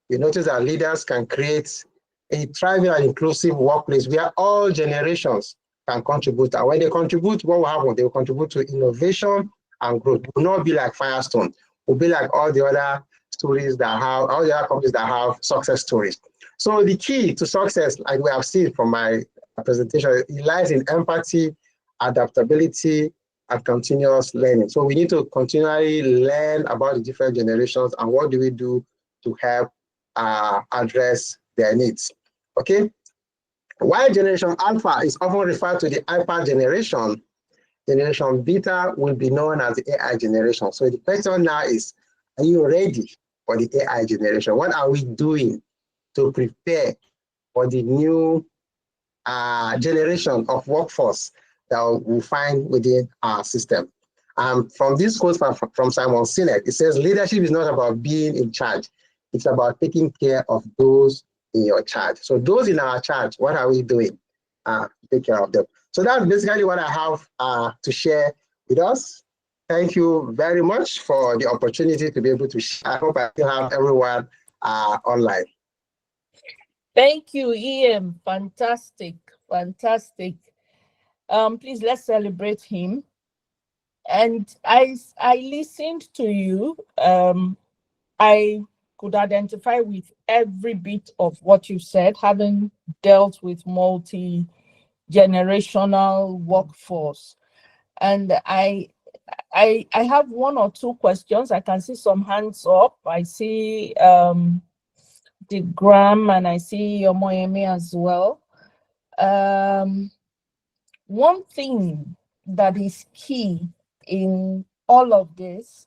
we notice that leaders can create a thriving and inclusive workplace where all generations can contribute. And when they contribute, what will happen? They will contribute to innovation and growth. It will not be like Firestone. It will be like all the other stories that have, all the other companies that have success stories. So the key to success, like we have seen from my presentation, it lies in empathy, adaptability, and continuous learning. So we need to continually learn about the different generations and what do we do to help address their needs. Okay. While Generation Alpha is often referred to the hyper generation, Generation Beta will be known as the AI generation. So the question now is, are you ready for the AI generation? What are we doing to prepare for the new generation of workforce that we'll find within our system? From this quote from Simon Sinek, it says, leadership is not about being in charge. It's about taking care of those in your charge. So those in our charge, what are we doing to take care of them? So that's basically what I have to share with us. Thank you very much for the opportunity to be able to share. I hope I still have everyone online. Thank you, Ian. Fantastic, fantastic. Please, let's celebrate him. And I listened to you. I could identify with every bit of what you said, having dealt with multi-generational workforce. And I have one or two questions. I can see some hands up. I see the Graham and I see Omoyemi as well. One thing that is key in all of this,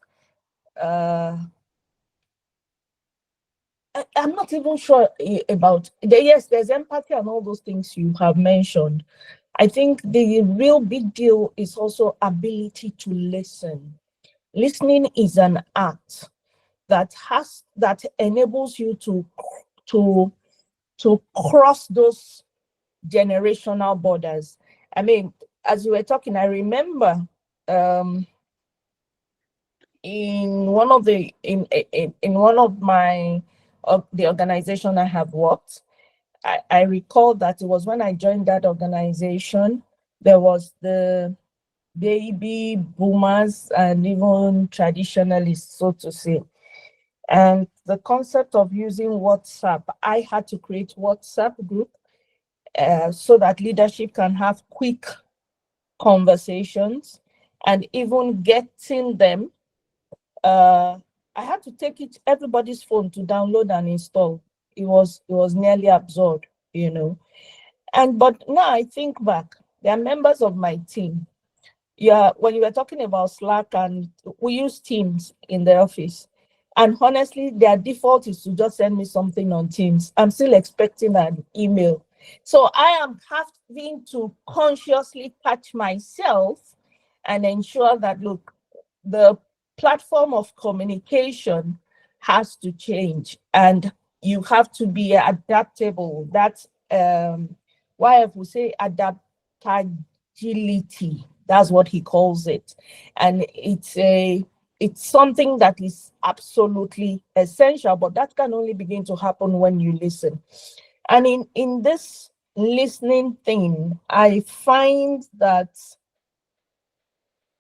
I'm not even sure about, yes, there's empathy and all those things you have mentioned. I think the real big deal is also ability to listen. Listening is an art that enables you to cross those generational borders. I mean, as you were talking, I remember in one of my the organization I have worked, I recall that it was when I joined that organization, there was the baby boomers and even traditionalists, so to say. And the concept of using WhatsApp, I had to create WhatsApp group so that leadership can have quick conversations, and even getting them, I had to take everybody's phone to download and install. It was nearly absurd, you know. But now I think back, they are members of my team. Yeah, when you were talking about Slack, and we use Teams in the office, and honestly, their default is to just send me something on Teams. I'm still expecting an email. So I am having to consciously catch myself and ensure that, look, the platform of communication has to change, and you have to be adaptable. That's why I would say adaptability. That's what he calls it. And it's something that is absolutely essential, but that can only begin to happen when you listen. And in this listening thing, I find that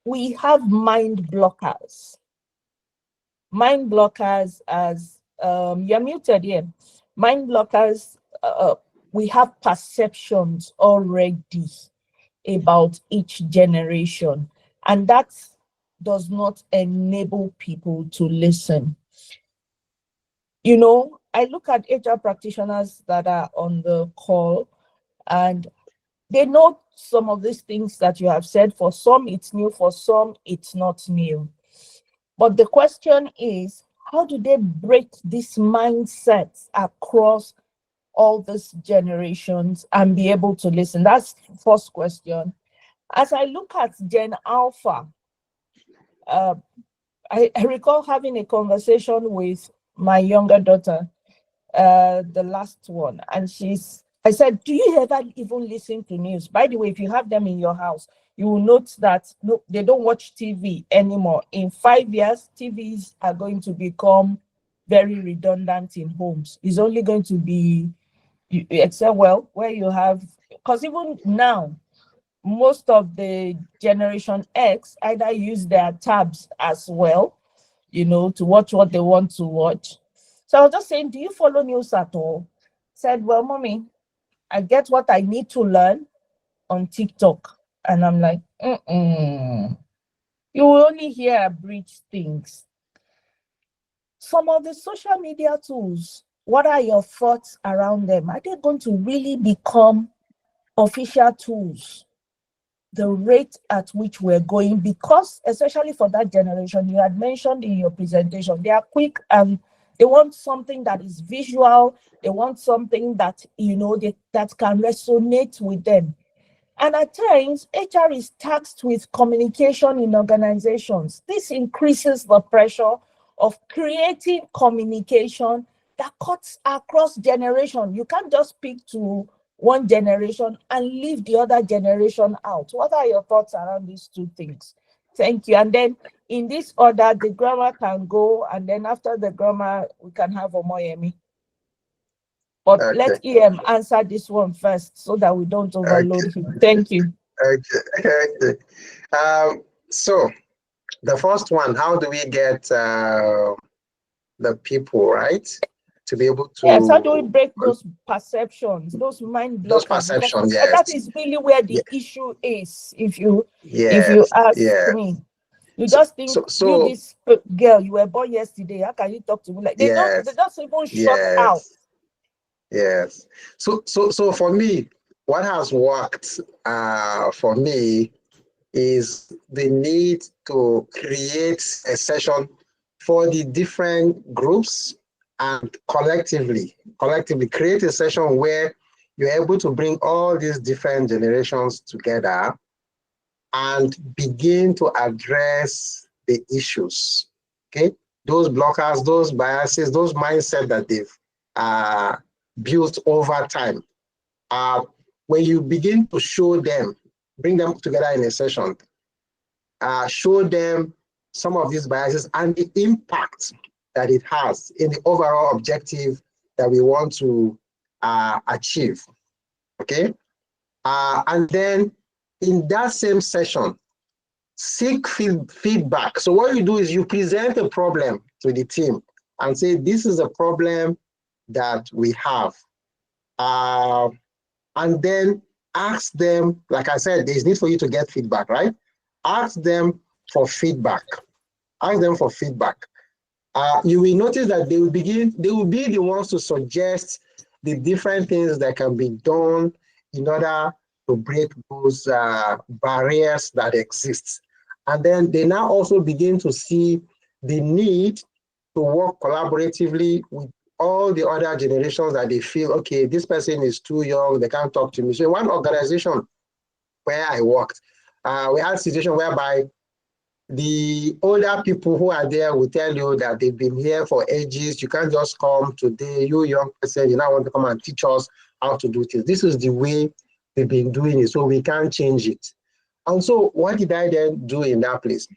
we have mind blockers. Mind blockers, as you're muted here. Mind blockers, we have perceptions already about each generation, and that does not enable people to listen. You know, I look at HR practitioners that are on the call, and they know some of these things that you have said. For some, it's new, for some, it's not new. But the question is, how do they break these mindsets across all these generations and be able to listen? That's the first question. As I look at Gen Alpha, uh, I recall having a conversation with my younger daughter, the last one, and I said, do you ever even listen to news? By the way, if you have them in your house, you will note that no, they don't watch TV anymore. In 5 years, TVs are going to become very redundant in homes. It's only going to be, except, well, where you have, because even now, most of the Generation X either use their tabs as well, to watch what they want to watch. So I was just saying, do you follow news at all? Said, well, mommy, I get what I need to learn on TikTok. And I'm like, you will only hear abridged things. Some of the social media tools, what are your thoughts around them? Are they going to really become official tools? The rate at which we're going, because especially for that generation, you had mentioned in your presentation, they are quick and they want something that is visual. They want something that, that can resonate with them. And at times, HR is tasked with communication in organizations. This increases the pressure of creating communication that cuts across generation. You can't just speak to one generation and leave the other generation out. What are your thoughts around these two things? Thank you. And then in this order, the grammar can go, and then after the grammar, we can have Omoyemi. But Okay. let EM answer this one first so that we don't overload him. Thank you. Okay. So the first one, how do we get the people, right, to be able to... Yes, how do we break those perceptions, those mind blockers? Those perceptions, yes. That is really where the issue is, if you ask me. You just think, you, this girl, you were born yesterday, how can you talk to me like... They just even shut out. Yes. So for me, what has worked for me is the need to create a session for the different groups, and collectively create a session where you're able to bring all these different generations together and begin to address the issues, okay? Those blockers, those biases, those mindsets that they've built over time. When you begin to show them, bring them together in a session, show them some of these biases and the impact that it has in the overall objective that we want to achieve, okay? And then in that same session, seek feedback. So what you do is you present a problem to the team and say, this is a problem that we have. And then ask them, like I said, there's need for you to get feedback, right? Ask them for feedback. Ask them for feedback. You will notice that they will be the ones to suggest the different things that can be done in order to break those barriers that exist. And then they now also begin to see the need to work collaboratively with all the other generations that they feel, okay, this person is too young, they can't talk to me. So one organization where I worked, we had a situation whereby the older people who are there will tell you that they've been here for ages. You can't just come today, you young person, you now want to come and teach us how to do things. This is the way they've been doing it, so we can't change it. And so what did I then do in that place?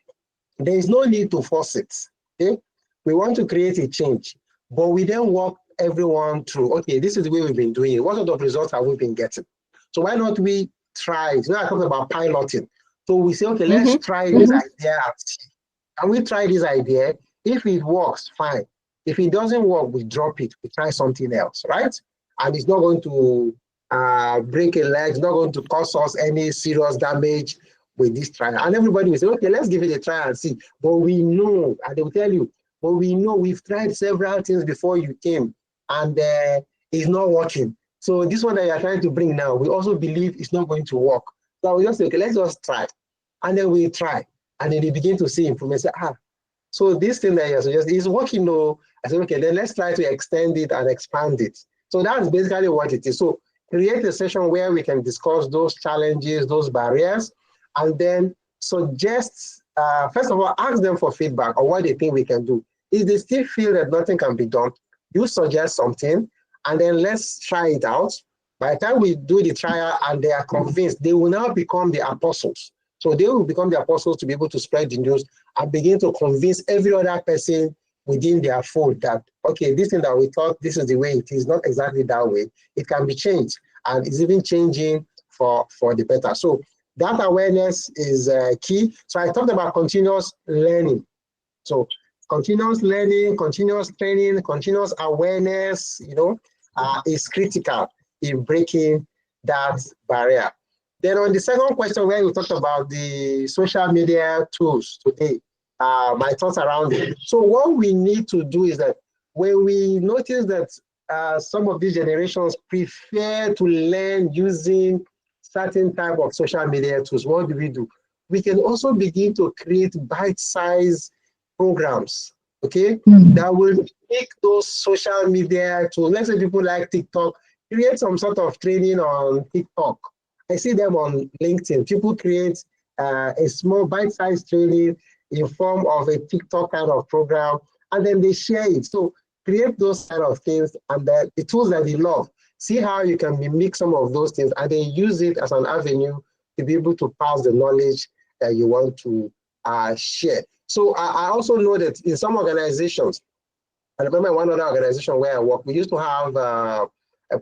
There is no need to force it. Okay? We want to create a change, but we then walk everyone through, okay, this is the way we've been doing it. What sort of results have we been getting? So why not we try? So now I talk about piloting. So we say, okay, let's try this idea and see. And we try this idea. If it works, fine. If it doesn't work, we drop it. We try something else, right? And it's not going to break a leg. It's not going to cause us any serious damage with this trial. And everybody will say, okay, let's give it a try and see. But we know, and they will tell you, but we know we've tried several things before you came, and it's not working. So this one that you're trying to bring now, we also believe it's not going to work. So we just say, okay, let's just try. And then we try. And then they begin to see improvements. Say, so this thing that you're suggesting is working. No, I said, okay, then let's try to extend it and expand it. So that's basically what it is. So create a session where we can discuss those challenges, those barriers, and then suggest, first of all, ask them for feedback on what they think we can do. If they still feel that nothing can be done, you suggest something, and then let's try it out. By the time we do the trial and they are convinced, they will now become the apostles. So they will become the apostles to be able to spread the news and begin to convince every other person within their fold that, okay, this thing that we thought this is the way it is, not exactly that way. It can be changed, and it's even changing for the better. So that awareness is key. So I talked about continuous learning. So continuous learning, continuous training, continuous awareness, is critical in breaking that barrier. Then on the second question, where we talked about the social media tools today, my thoughts around it. So what we need to do is that when we notice that some of these generations prefer to learn using certain type of social media tools, what do? We can also begin to create bite-sized programs, okay, that will take those social media tools. Let's say people like TikTok, create some sort of training on TikTok. I see them on LinkedIn. People create a small bite-sized training in form of a TikTok kind of program, and then they share it. So create those kind of things, and the tools that they love. See how you can mimic some of those things, and then use it as an avenue to be able to pass the knowledge that you want to share. So I also know that in some organizations, I remember one other organization where I work, we used to have a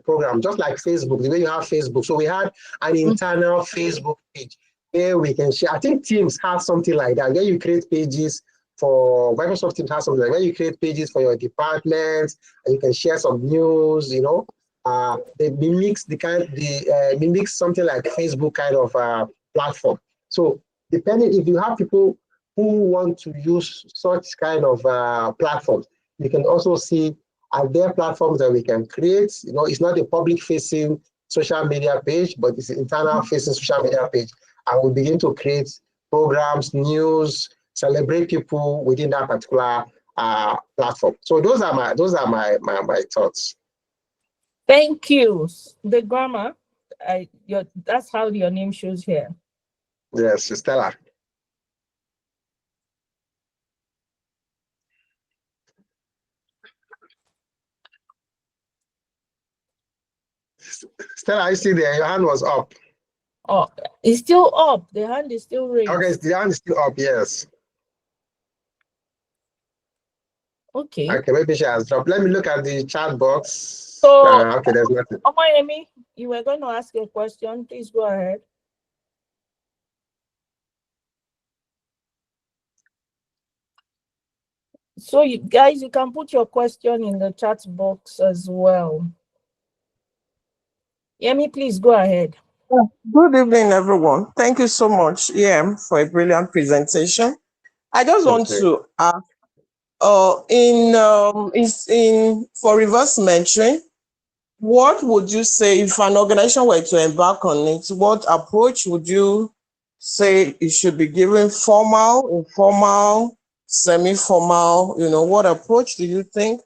program just like Facebook, the way you have Facebook. So we had an internal Facebook page where we can share. I think Teams has something like that, where you create pages for Microsoft Teams has something like where you create pages for your departments and you can share some news, they mimics mimics something like Facebook kind of platform. So depending, if you have people who want to use such kind of platforms, you can also see are there platforms that we can create. It's not a public facing social media page, but it's an internal facing social media page. And we begin to create programs, news, celebrate people within that particular platform. So those are my thoughts. Thank you. The grammar, that's how your name shows here. Yes, Stella. Stella, I see there. Your hand was up. Oh, it's still up. The hand is still raised. Okay, the hand is still up. Yes. Okay. Okay, maybe she has dropped. Let me look at the chat box. So, okay, there's nothing. Omoyemi, you were going to ask a question. Please go ahead. So, you guys, you can put your question in the chat box as well. Yemi, please go ahead. Good evening, everyone. Thank you so much, EM, for a brilliant presentation. I just want to ask, for reverse mentoring, what would you say if an organization were to embark on it? What approach would you say it should be given? Formal, informal, semi-formal? What approach do you think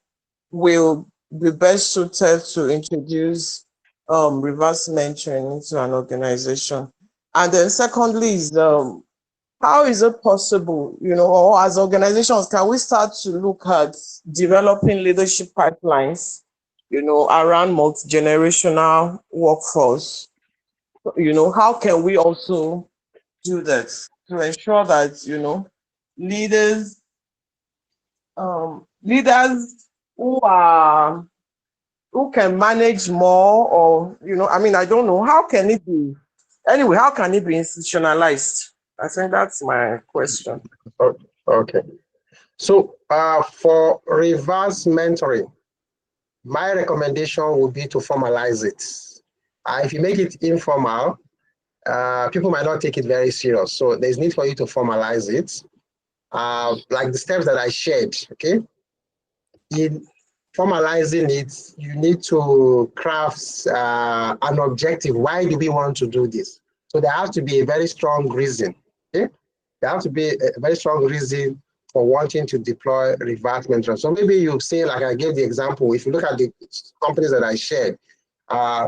will be best suited to introduce reverse mentoring into an organization? And then secondly is how is it possible, or as organizations, can we start to look at developing leadership pipelines, around multi-generational workforce? How can we also do that to ensure that, leaders, leaders who can manage more, or, I don't know, how can it be? Anyway, how can it be institutionalized? I think that's my question. Okay. So for reverse mentoring, my recommendation would be to formalize it. If you make it informal, people might not take it very serious. So there's need for you to formalize it. Like the steps that I shared, okay? In formalizing it, you need to craft an objective. Why do we want to do this? So there has to be a very strong reason, okay? There has to be a very strong reason for wanting to deploy reverse mentoring. So maybe you say, like I gave the example, if you look at the companies that I shared,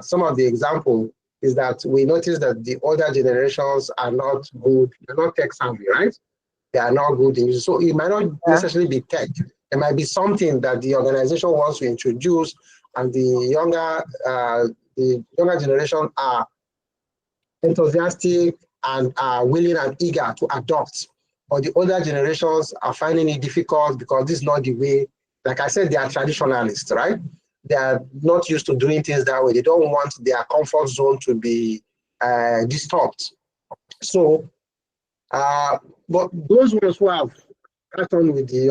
some of the example is that we noticed that the older generations are not good, they're not tech savvy, right? They are not good in it. So it might not necessarily be tech. It might be something that the organization wants to introduce, and the younger generation are enthusiastic and are willing and eager to adopt. But the older generations are finding it difficult because this is not the way. Like I said, they are traditionalists, right? They are not used to doing things that way. They don't want their comfort zone to be disturbed. So, but those ones who have cut on with the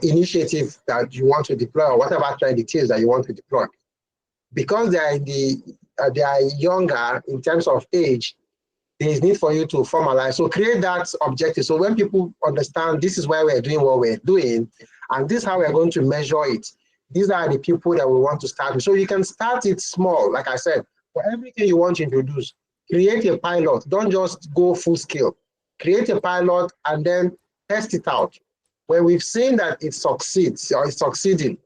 initiative that you want to deploy, or whatever trend it is that you want to deploy, because they are younger in terms of age, there is need for you to formalize. So create that objective. So when people understand this is why we're doing what we're doing, and this is how we're going to measure it, these are the people that we want to start with. So you can start it small, like I said, for everything you want to introduce, create a pilot. Don't just go full scale. Create a pilot and then test it out. When we've seen that it succeeds or it's succeeding,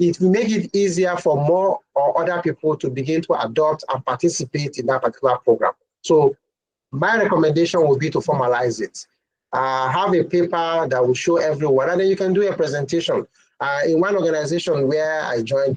it will make it easier for more or other people to begin to adopt and participate in that particular program. So my recommendation would be to formalize it. Have a paper that will show everyone, and then you can do a presentation. In one organization where I joined,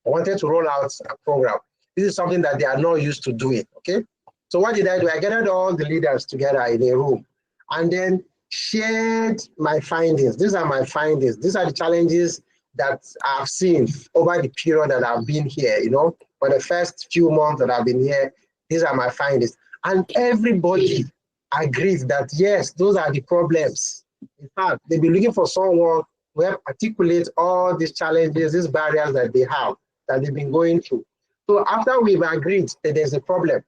I wanted to roll out a program. This is something that they are not used to doing, okay? So what did I do? I gathered all the leaders together in a room and then shared my findings. These are my findings. These are the challenges that I've seen over the period that I've been here, for the first few months that I've been here. These are my findings. And everybody agrees that, yes, those are the problems. In fact, they've been looking for someone who help articulate all these challenges, these barriers that they have, that they've been going through. So after we've agreed that there's a problem,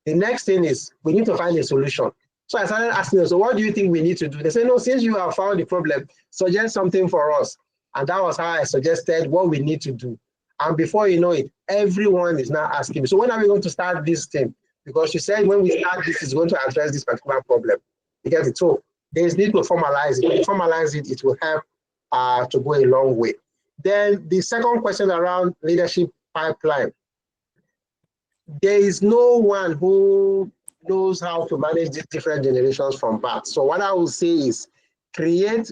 the next thing is we need to find a solution. So I started asking them, so what do you think we need to do? They said, no, since you have found the problem, suggest something for us. And that was how I suggested what we need to do. And before you know it, everyone is now asking me, so when are we going to start this thing? Because you said when we start this, it's going to address this particular problem. You get it? So there's need to formalize it. When you formalize it, it will help to go a long way. Then the second question around leadership pipeline. There is no one who knows how to manage these different generations from birth. So what I will say is create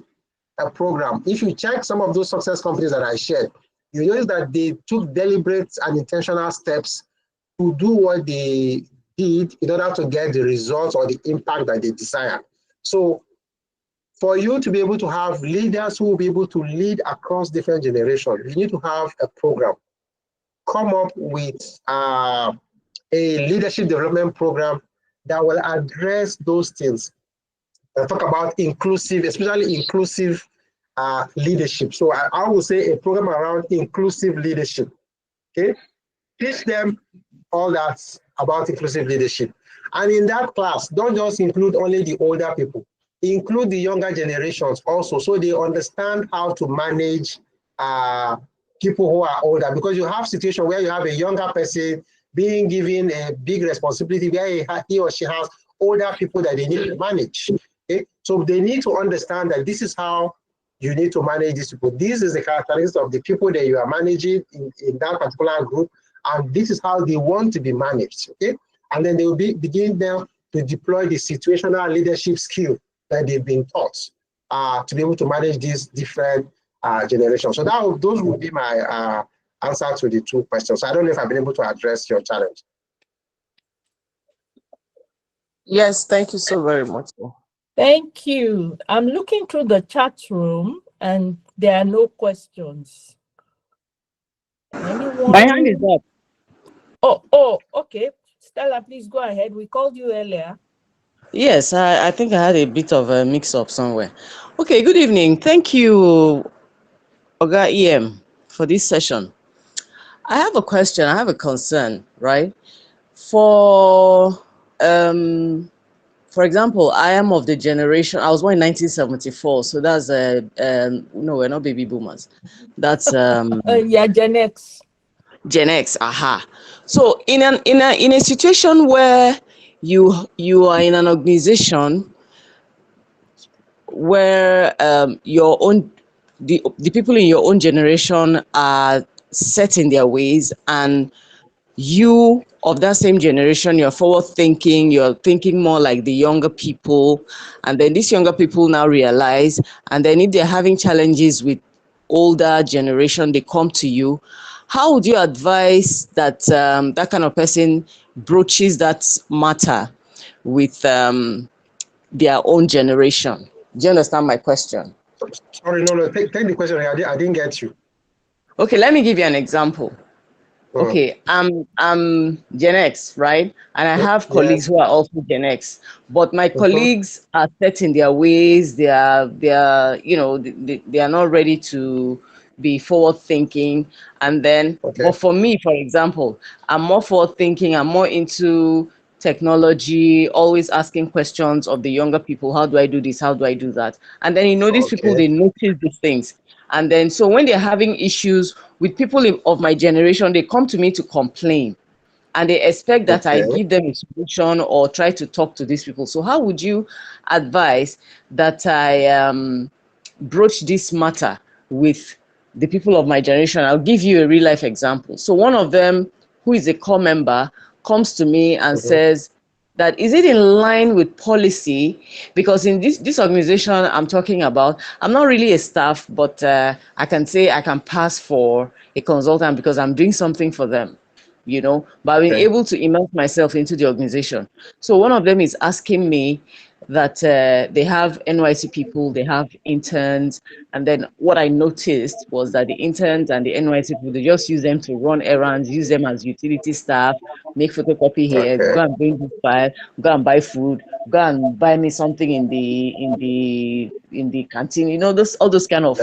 a program. If you check some of those success companies that I shared, you notice that they took deliberate and intentional steps to do what they did in order to get the results or the impact that they desire. So for you to be able to have leaders who will be able to lead across different generations, you need to have a program. Come up with a leadership development program that will address those things. I talk about inclusive, especially inclusive leadership. So I will say a program around inclusive leadership. Okay, teach them all that about inclusive leadership. And in that class, don't just include only the older people, include the younger generations also, so they understand how to manage people who are older, because you have situation where you have a younger person being given a big responsibility where he or she has older people that they need to manage. Okay? So they need to understand that this is how you need to manage these people. This is the characteristics of the people that you are managing in that particular group, and this is how they want to be managed. Okay, and then they will begin them to deploy the situational leadership skill that they've been taught to be able to manage these different generations. So those would be my answer to the two questions. So I don't know if I've been able to address your challenge. Yes, thank you so very much. Thank you. I'm looking through the chat room and there are no questions. Anyone? My hand is up. Oh, okay. Stella, please go ahead. We called you earlier. Yes, I think I had a bit of a mix-up somewhere. Okay, good evening. Thank you, Oga EM, for this session. I have a question. I have a concern, right? For example, I am of the generation, I was born in 1974, so that's, no, we're not baby boomers. That's Yeah, Gen X. Gen X, aha. So in a situation where you are in an organization where your own the people in your own generation are set in their ways, and you of that same generation, you're forward thinking, you're thinking more like the younger people, and then these younger people now realize, and then if they're having challenges with older generation, they come to you. How would you advise that that kind of person broaches that matter with their own generation? Do you understand my question? Sorry, no, take the question. I didn't get you. Okay, let me give you an example. Okay, I'm Gen X, right? And I have colleagues who are also Gen X, but my colleagues are set in their ways. They are, you know, they are not ready to be forward thinking. And then, but for me, for example, I'm more forward thinking. I'm more into technology, always asking questions of the younger people. How do I do this? How do I do that? And then, you know, these people, they notice these things. And then, so when they're having issues with people of my generation, they come to me to complain, and they expect that I give them a solution or try to talk to these people. So how would you advise that I broach this matter with the people of my generation? I'll give you a real life example. So one of them, who is a core member, comes to me and says, that is it in line with policy? Because in this organization I'm talking about, I'm not really a staff, but I can say I can pass for a consultant because I'm doing something for them, you know, but I've been able to immerse myself into the organization. So one of them is asking me that they have NYC people, they have interns, and then what I noticed was that the interns and the NYC people, they just use them to run errands, use them as utility staff, make photocopy here, go and bring this file, go and buy food, go and buy me something in the canteen, you know, all those kind of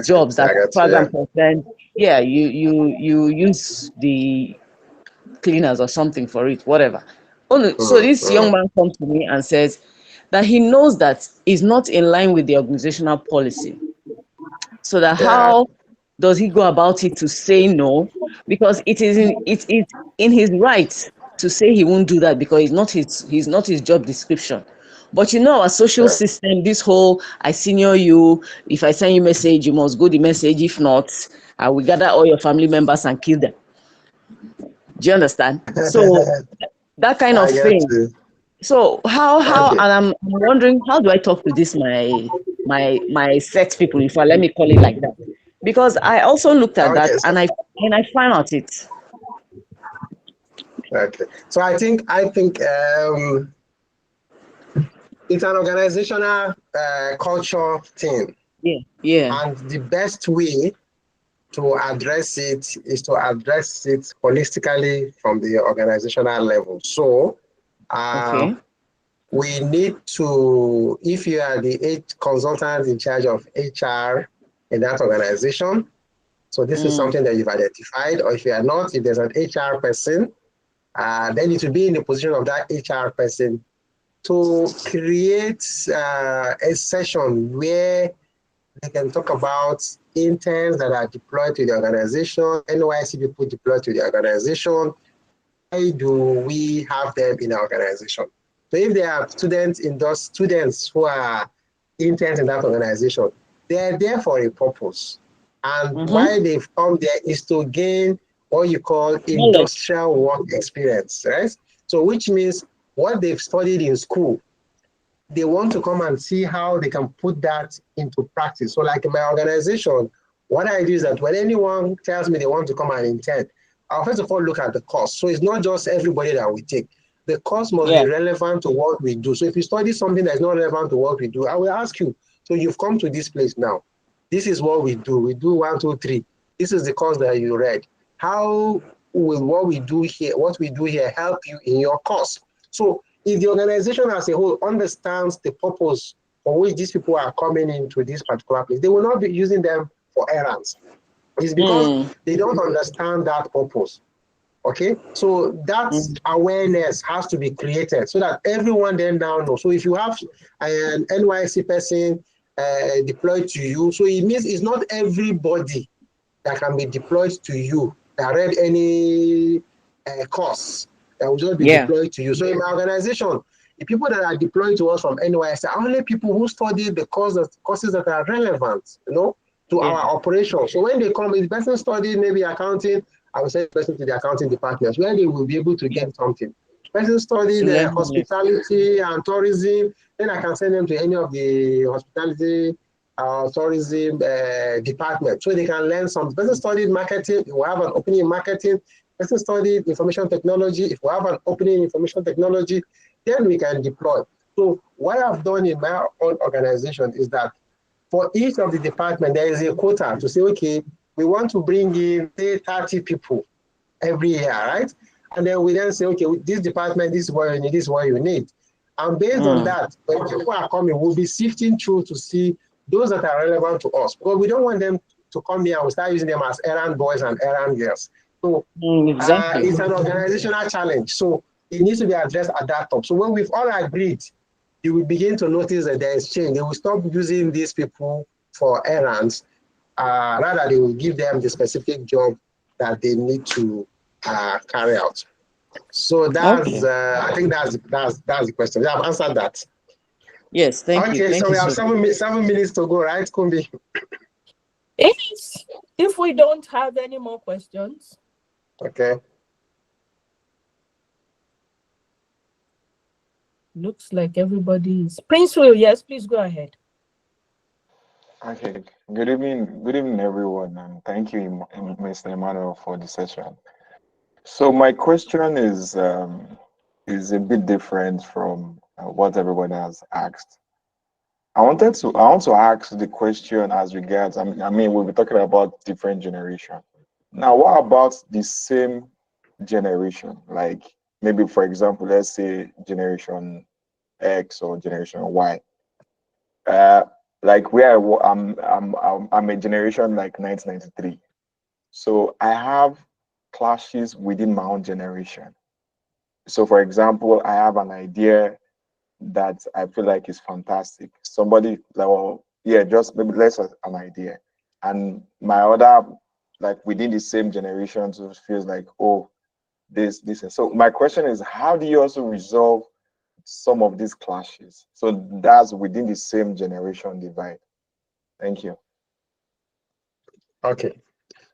jobs that, as far as I'm concerned, yeah, you use the cleaners or something for it, whatever. Oh no, so this young man comes to me and says that he knows that is not in line with the organizational policy. So that how does he go about it to say no? Because it is in his right to say he won't do that because it's not his job description. But you know, our social system, this whole I senior you, if I send you message, you must go the message. If not, I will gather all your family members and kill them. Do you understand? So that kind of thing. So how and I'm wondering, how do I talk to this my set people, if I let me call it like that? Because I also looked at that and I found out it. Okay. So I think it's an organizational culture thing. Yeah. And the best way to address it is to address it holistically from the organizational level. So we need to, if you are the consultant in charge of HR in that organization, so this is something that you've identified, or if you are not, if there's an HR person, then it will be in the position of that HR person to create a session where they can talk about interns that are deployed to the organization, NYC people deployed to the organization. Why do we have them in our organization? So if there are students who are interns in that organization, they're there for a purpose. And why they've come there is to gain what you call industrial work experience, right? So which means what they've studied in school, they want to come and see how they can put that into practice. So like in my organization, what I do is that when anyone tells me they want to come and intern, I'll first of all look at the cost. So it's not just everybody that we take. The cost must be relevant to what we do. So if you study something that's not relevant to what we do, I will ask you, so you've come to this place now. This is what we do. We do 1, 2, 3. This is the course that you read. How will what we do here help you in your course? So if the organization as a whole understands the purpose for which these people are coming into this particular place, they will not be using them for errands. It's because they don't understand that purpose. Okay, so that awareness has to be created so that everyone then now knows. So if you have an NYC person deployed to you, so it means it's not everybody that can be deployed to you that read any course that will just be deployed to you. So in my organization, the people that are deployed to us from NYC are only people who study the courses that are relevant, to our operation. So when they come, if the person studied maybe accounting, I will send the person to the accounting department where they will be able to get something. Person studied hospitality and tourism, then I can send them to any of the hospitality tourism department so they can learn some. Person studied marketing, if we have an opening in marketing. Person studied information technology, if we have an opening in information technology, then we can deploy. So what I've done in my own organization is that for each of the department, there is a quota to say, okay, we want to bring in, say, 30 people every year, right? And then we then say, okay, this department, this is what you need, this is what you need. And based on that, when people are coming, we'll be sifting through to see those that are relevant to us. Because we don't want them to come here and we start using them as errand boys and errand girls. So it's an organizational challenge. So it needs to be addressed at that top. So when we've all agreed, you will begin to notice that there is change. They will stop using these people for errands. Rather, they will give them the specific job that they need to carry out. So that's, I think that's the question. Yeah, I've answered that. Yes, thank you. Okay, Thank so you we have so 7 minutes to go, right, Kumbi? If we don't have any more questions. Okay. Looks like everybody is. Prince Will, yes, please go ahead. Okay. Good evening, everyone, and thank you, Mr. Emmanuel, for the session. So my question is a bit different from what everyone has asked. I want to ask the question as regards. I mean, we'll be talking about different generation. Now, what about the same generation? Like maybe, for example, let's say generation X or generation Y. Like where I'm a generation like 1993. So I have clashes within my own generation. So for example, I have an idea that I feel like is fantastic. Somebody like, well, yeah, just maybe let's have an idea. And my other, like within the same generation, so feels like, oh, this. And so my question is, how do you also resolve some of these clashes? So that's within the same generation divide. Thank you. Okay.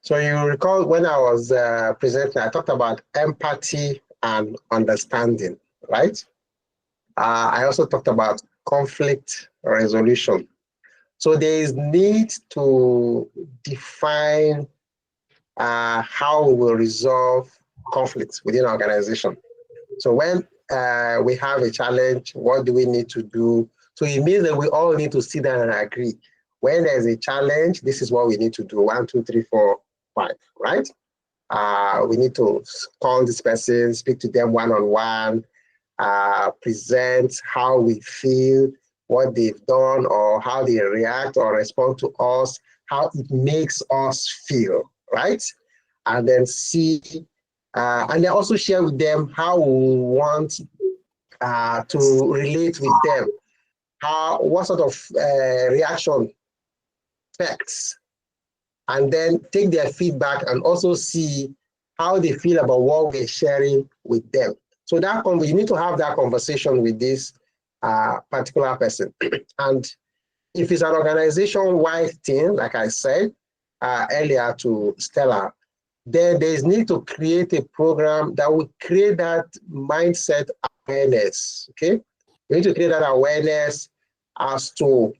So you recall when I was presenting, I talked about empathy and understanding, right? I also talked about conflict resolution. So there is need to define how we will resolve conflicts within an organization. So when we have a challenge, what do we need to do? So it means that we all need to sit down and agree. When there's a challenge, this is what we need to do. 1, 2, 3, 4, 5, right? We need to call this person, speak to them one-on-one, present how we feel, what they've done, or how they react or respond to us, how it makes us feel, right? And then see, and then also share with them how we want to relate with them, what sort of reaction effects and then take their feedback and also see how they feel about what we're sharing with them. So that you need to have that conversation with this particular person. And if it's an organization-wide thing, like I said earlier to Stella, then there's need to create a program that will create that mindset awareness, okay? We need to create that awareness as to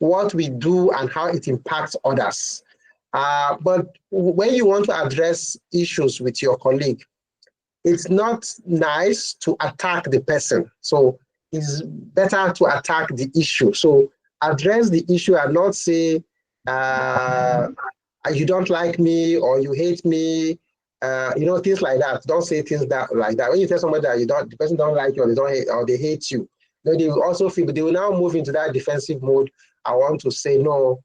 what we do and how it impacts others. But when you want to address issues with your colleague, it's not nice to attack the person. So it's better to attack the issue. So address the issue and not say, you don't like me or you hate me, things like that. Don't say things like that. When you tell somebody that the person don't like you or they don't hate or they hate you, they will also feel, but they will now move into that defensive mode. I want to say, no,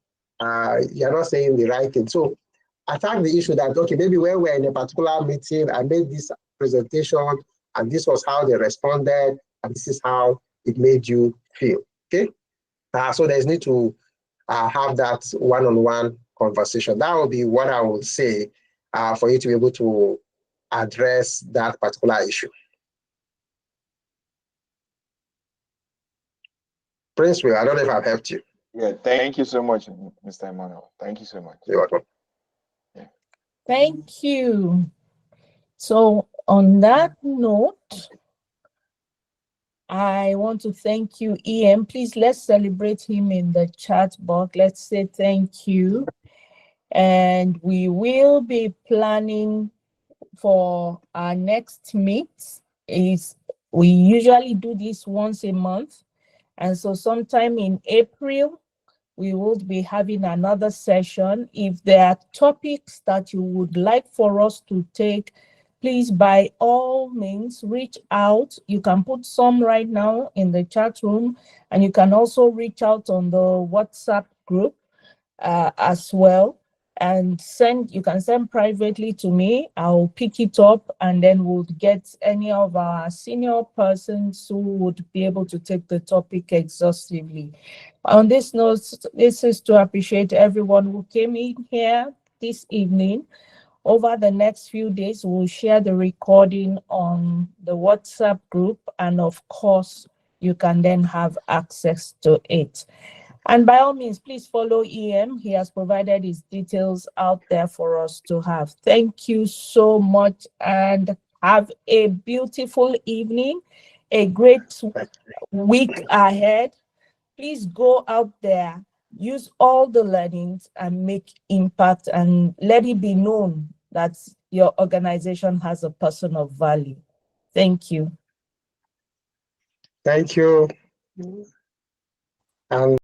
you're not saying the right thing. So attack the issue that, okay, maybe when we're in a particular meeting, I made this presentation and this was how they responded and this is how it made you feel, okay? So there's need to have that one-on-one conversation. That would be what I would say for you to be able to address that particular issue. Prince Will, I don't know if I've helped you. Yeah, thank you so much, Mr. Emmanuel. Thank you so much. You're welcome. Yeah. Thank you. So on that note, I want to thank you, EM. Please, let's celebrate him in the chat box. Let's say thank you. And we will be planning for our next meet. We usually do this once a month. And so sometime in April, we will be having another session. If there are topics that you would like for us to take, please, by all means, reach out. You can put some right now in the chat room, and you can also reach out on the WhatsApp group as well. And you can send privately to me. I'll pick it up, and then we'll get any of our senior persons who would be able to take the topic exhaustively. On this note, this is to appreciate everyone who came in here this evening. Over the next few days, we'll share the recording on the WhatsApp group, and of course, you can then have access to it. And by all means, please follow EM. He has provided his details out there for us to have. Thank you so much, and have a beautiful evening, a great week ahead. Please go out there, use all the learnings and make impact, and let it be known that your organization has a person of value. Thank you. Thank you. And